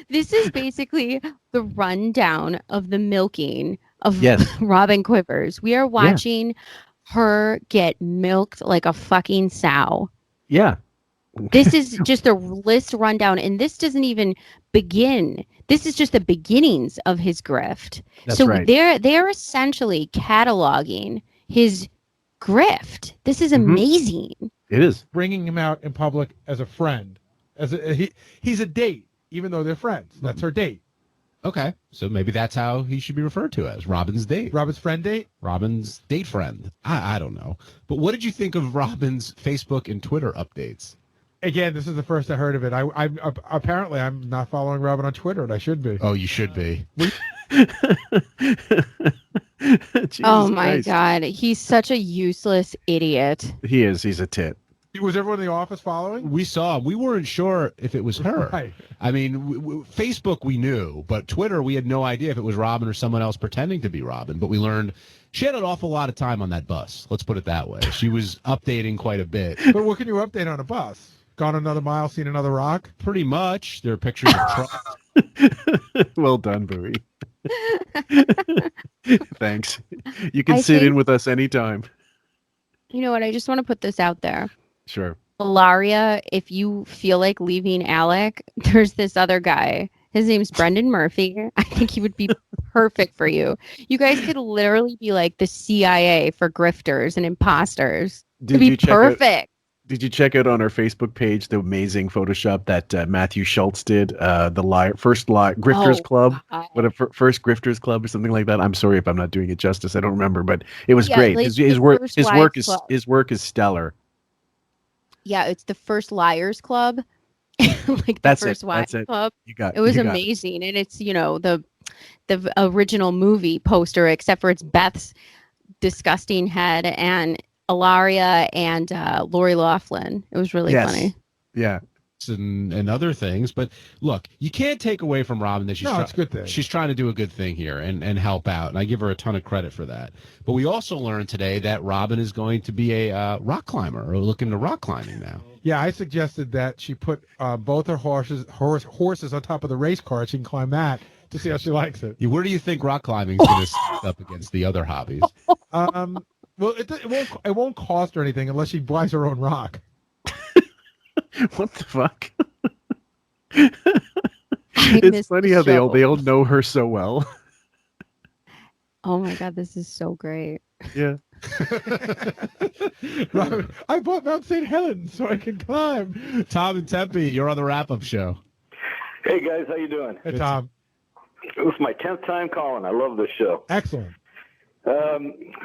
J: is basically the rundown of the milking of Robin Quivers. We are watching. Her get milked like a fucking sow.
A: Yeah.
J: This is just a list rundown, and this doesn't even begin. This is just the beginnings of his grift.
A: That's
J: so
A: right.
J: they're essentially cataloging his grift. This is amazing.
A: It is.
K: Bringing him out in public as a friend. He's a date, even though they're friends. That's her date.
E: Okay, so maybe that's how he should be referred to as Robin's date.
K: Robin's friend date?
E: Robin's date friend. I don't know. But what did you think of Robin's Facebook and Twitter updates?
K: Again, this is the first I heard of it. I apparently I'm not following Robin on Twitter, and I should be.
E: Oh, you should be.
J: Oh my God, he's such a useless idiot.
A: He is. He's a tit.
K: Was everyone in the office following?
E: We saw. We weren't sure if it was her.
K: Right.
E: I mean, Facebook we knew, but Twitter we had no idea if it was Robin or someone else pretending to be Robin. But we learned she had an awful lot of time on that bus. Let's put it that way. She was updating quite a bit.
K: But what can you update on a bus? Gone another mile, seen another rock?
E: Pretty much. There are pictures of trucks.
A: Well done, Bowie. Thanks. You can sit in with us anytime.
J: You know what? I just want to put this out there.
A: Sure.
J: Ilaria, if you feel like leaving Alec, there's this other guy. His name's Brendan Murphy. I think he would be perfect for you. You guys could literally be like the CIA for grifters and imposters. It'd be perfect.
A: Did you check out on our Facebook page the amazing Photoshop that Matthew Schultz did? The first Grifters Club, first Grifters Club or something like that. I'm sorry if I'm not doing it justice. I don't remember, but it was great.
J: Like
A: his work is stellar.
J: Yeah, it's the first Liars Club, like
A: That's
J: the first Wives Club.
A: It
J: was amazing, and it's the original movie poster, except for it's Beth's disgusting head and Ilaria and Lori Loughlin. It was really funny.
A: Yeah.
E: And other things, but look, you can't take away from Robin that
K: it's a good thing.
E: She's trying to do a good thing here and help out, and I give her a ton of credit for that. But we also learned today that Robin is going to be a rock climber or looking to rock climbing now.
K: Yeah, I suggested that she put both her horses on top of the race car. She can climb that to see how she likes it.
E: Where do you think rock climbing is going to stack up against the other hobbies?
K: Well, it won't cost her anything unless she buys her own rock.
A: What the fuck? It's funny how they all know her so well.
J: Oh my God, this is so great.
A: Yeah.
K: Robin, I bought Mount St. Helens so I can climb.
E: Tom and Tempe, you're on the wrap-up show.
G: Hey guys, how you doing?
K: Hey Tom.
G: This is my 10th time calling. I love this show.
K: Excellent.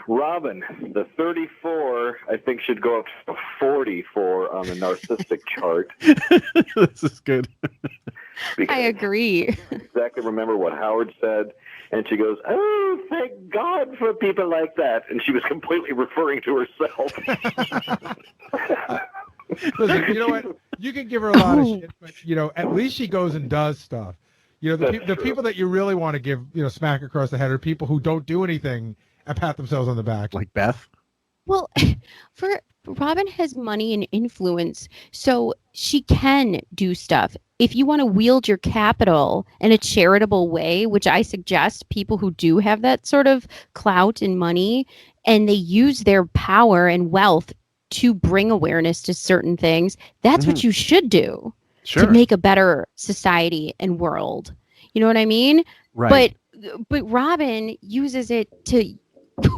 G: Robin, the 34, I think, should go up to 44 on the narcissistic chart.
A: This is good.
J: I agree.
G: I exactly remember what Howard said, and she goes, "Oh, thank God for people like that," and she was completely referring to herself.
K: Listen, you know what? You can give her a lot of shit, but at least she goes and does stuff. The people that you really want to give smack across the head are people who don't do anything and pat themselves on the back.
A: Like Beth?
J: Well, for Robin has money and influence, so she can do stuff. If you want to wield your capital in a charitable way, which I suggest people who do have that sort of clout and money, and they use their power and wealth to bring awareness to certain things, that's what you should do to make a better society and world. You know what I mean?
A: Right.
J: But Robin uses it to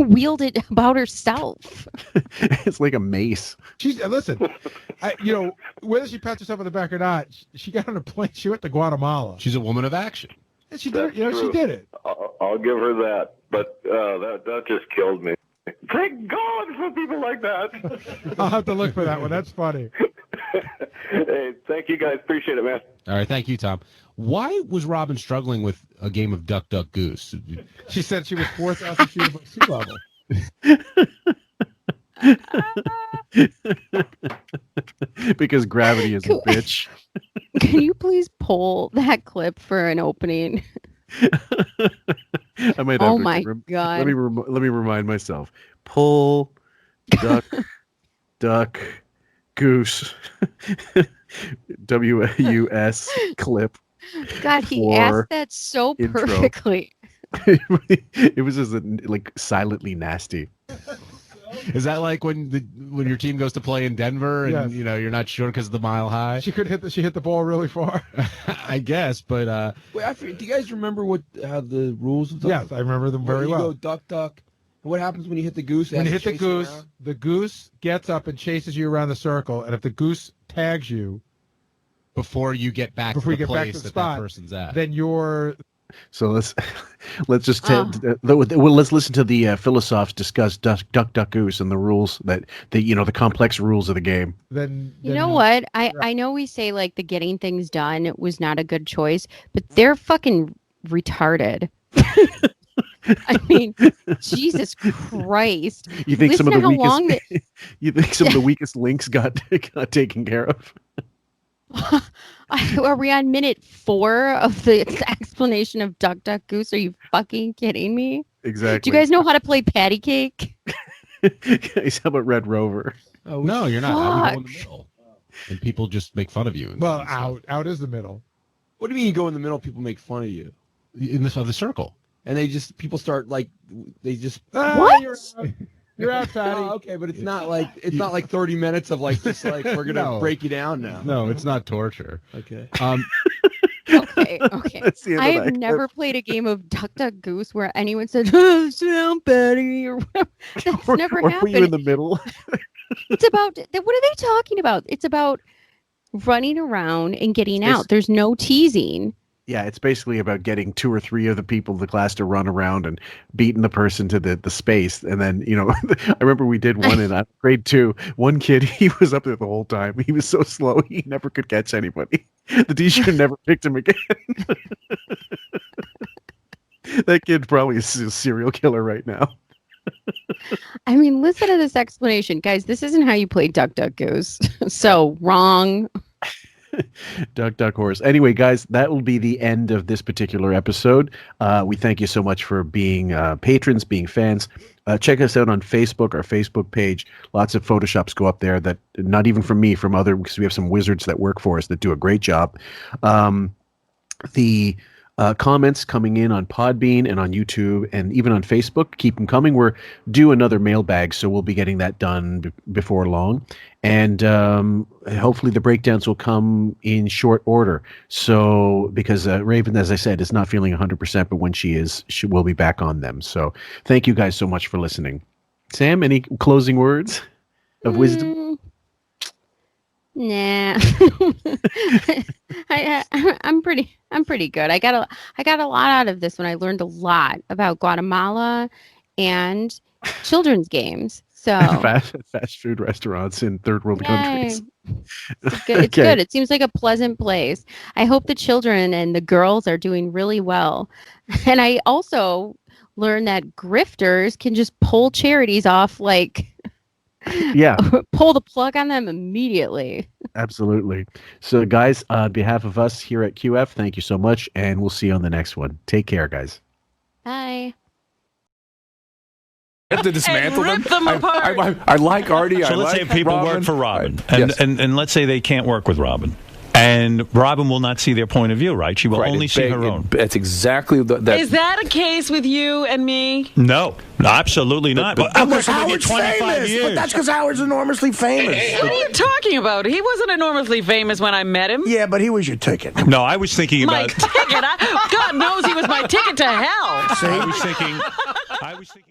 J: wield it about herself.
A: It's like a mace.
K: She's listen, whether she pats herself on the back or not, she got on a plane. She went to Guatemala.
E: She's a woman of action.
K: And she did. She did it.
G: I'll give her that. But that just killed me. Thank God for people like that.
K: I'll have to look for that one. That's funny.
G: Hey, thank you guys. Appreciate it, man.
E: All right, thank you, Tom. Why was Robin struggling with a game of Duck, Duck, Goose?
K: She said she was 4,000 feet above sea level.
A: Because gravity is a bitch.
J: Can you please pull that clip for an opening?
A: I might have
J: Oh
A: to
J: my God.
A: Let me remind myself. Pull, duck, goose, WUS clip.
J: God, he
A: for
J: asked that so
A: intro.
J: perfectly.
A: It was just like silently nasty.
E: Is that like when your team goes to play in Denver and
K: Yes.
E: you're not sure because of the mile high?
K: She hit the ball really far.
E: I guess, but
F: Wait, I forget, do you guys remember how the rules of
K: Yes, I remember them very
F: you
K: well.
F: go duck, duck. And what happens when you hit the goose?
K: When you hit the
F: Chase
K: goose,
F: around?
K: the goose gets up and chases you around the circle, and if the goose tags you
E: before you get back to the place that person's at,
K: then you're.
A: So let's just let's listen to the philosophers discuss duck, goose, and the rules the complex rules of the game.
K: Then
J: You know what? I know we say like the getting things done was not a good choice, but they're fucking retarded. I mean, Jesus Christ!
A: You think
J: Listen
A: some of
J: to
A: the
J: how long
A: weakest? You think some of the weakest links got taken care of?
J: Are we on minute 4 of the explanation of Duck, Duck, Goose? Are you fucking kidding me?
A: Exactly.
J: Do you guys know how to play patty cake?
A: How about Red Rover?
E: Oh, no, you're not. I would go in the
J: Fuck.
E: middle, and people just make fun of you.
K: Well, out is the middle.
F: What do you mean you go in the middle? People make fun of you.
E: In the circle,
F: and people start like they just
J: What?
K: You're out, Fatty.
F: Oh, okay, but it's not like 30 minutes of like just like we're gonna
E: No.
F: break you down now.
E: No, it's not torture.
F: Okay.
J: Okay.
A: That's the end
J: I
A: of
J: have
A: that
J: never played a game of Duck, Duck, Goose where anyone said, "Oh, sit down, Patty," or whatever. That's never
A: or put
J: happened.
A: you in the middle.
J: It's about what are they talking about? It's about running around and getting out. There's no teasing.
A: Yeah, it's basically about getting 2 or 3 of the people in the class to run around and beating the person to the space. And then, I remember we did one in grade 2. One kid, he was up there the whole time. He was so slow, he never could catch anybody. The teacher never picked him again. That kid probably is a serial killer right now.
J: I mean, listen to this explanation, guys. This isn't how you play Duck, Duck, Goose. So wrong.
A: Duck horse. Anyway, guys, that will be the end of this particular episode. We thank you so much for being patrons, being fans. Check us out on Facebook, our Facebook page. Lots of Photoshops go up there that not even from me, from other, because we have some wizards that work for us that do a great job. The comments coming in on Podbean and on YouTube and even on Facebook, keep them coming. We're due another mailbag, so we'll be getting that done before long. And hopefully the breakdowns will come in short order. So, because Raven, as I said, is not feeling 100%, but when she is, she will be back on them. So thank you guys so much for listening. Sam, any closing words of wisdom?
J: Nah. I'm pretty good. I got a lot out of this one. I learned a lot about Guatemala and children's games. So
A: fast food restaurants in third world countries.
J: It's good. It's good. It seems like a pleasant place. I hope the children and the girls are doing really well. And I also learned that grifters can just pull charities off, like pull the plug on them immediately.
A: Absolutely. So guys, on behalf of us here at QF, thank you so much, and we'll see you on the next one. Take care, guys.
J: Bye.
P: have to dismantle
N: rip them apart.
P: I like Artie.
C: So
P: I
C: let's
P: like
C: say people
P: Robin.
C: work for Robin,
P: Yes.
C: and let's say they can't work with Robin. And Robin will not see their point of view, right? She will only see her own.
P: That's exactly that.
N: Is that a case with you and me?
C: No, absolutely not.
P: But
C: I've
Q: Howard's
C: 25
Q: famous,
C: years.
Q: but that's because Howard's enormously famous.
N: What are you talking about? He wasn't enormously famous when I met him.
Q: Yeah, but he was your ticket.
C: No, I was thinking
N: My
C: about.
N: ticket? God knows he was my ticket to hell.
C: I was thinking.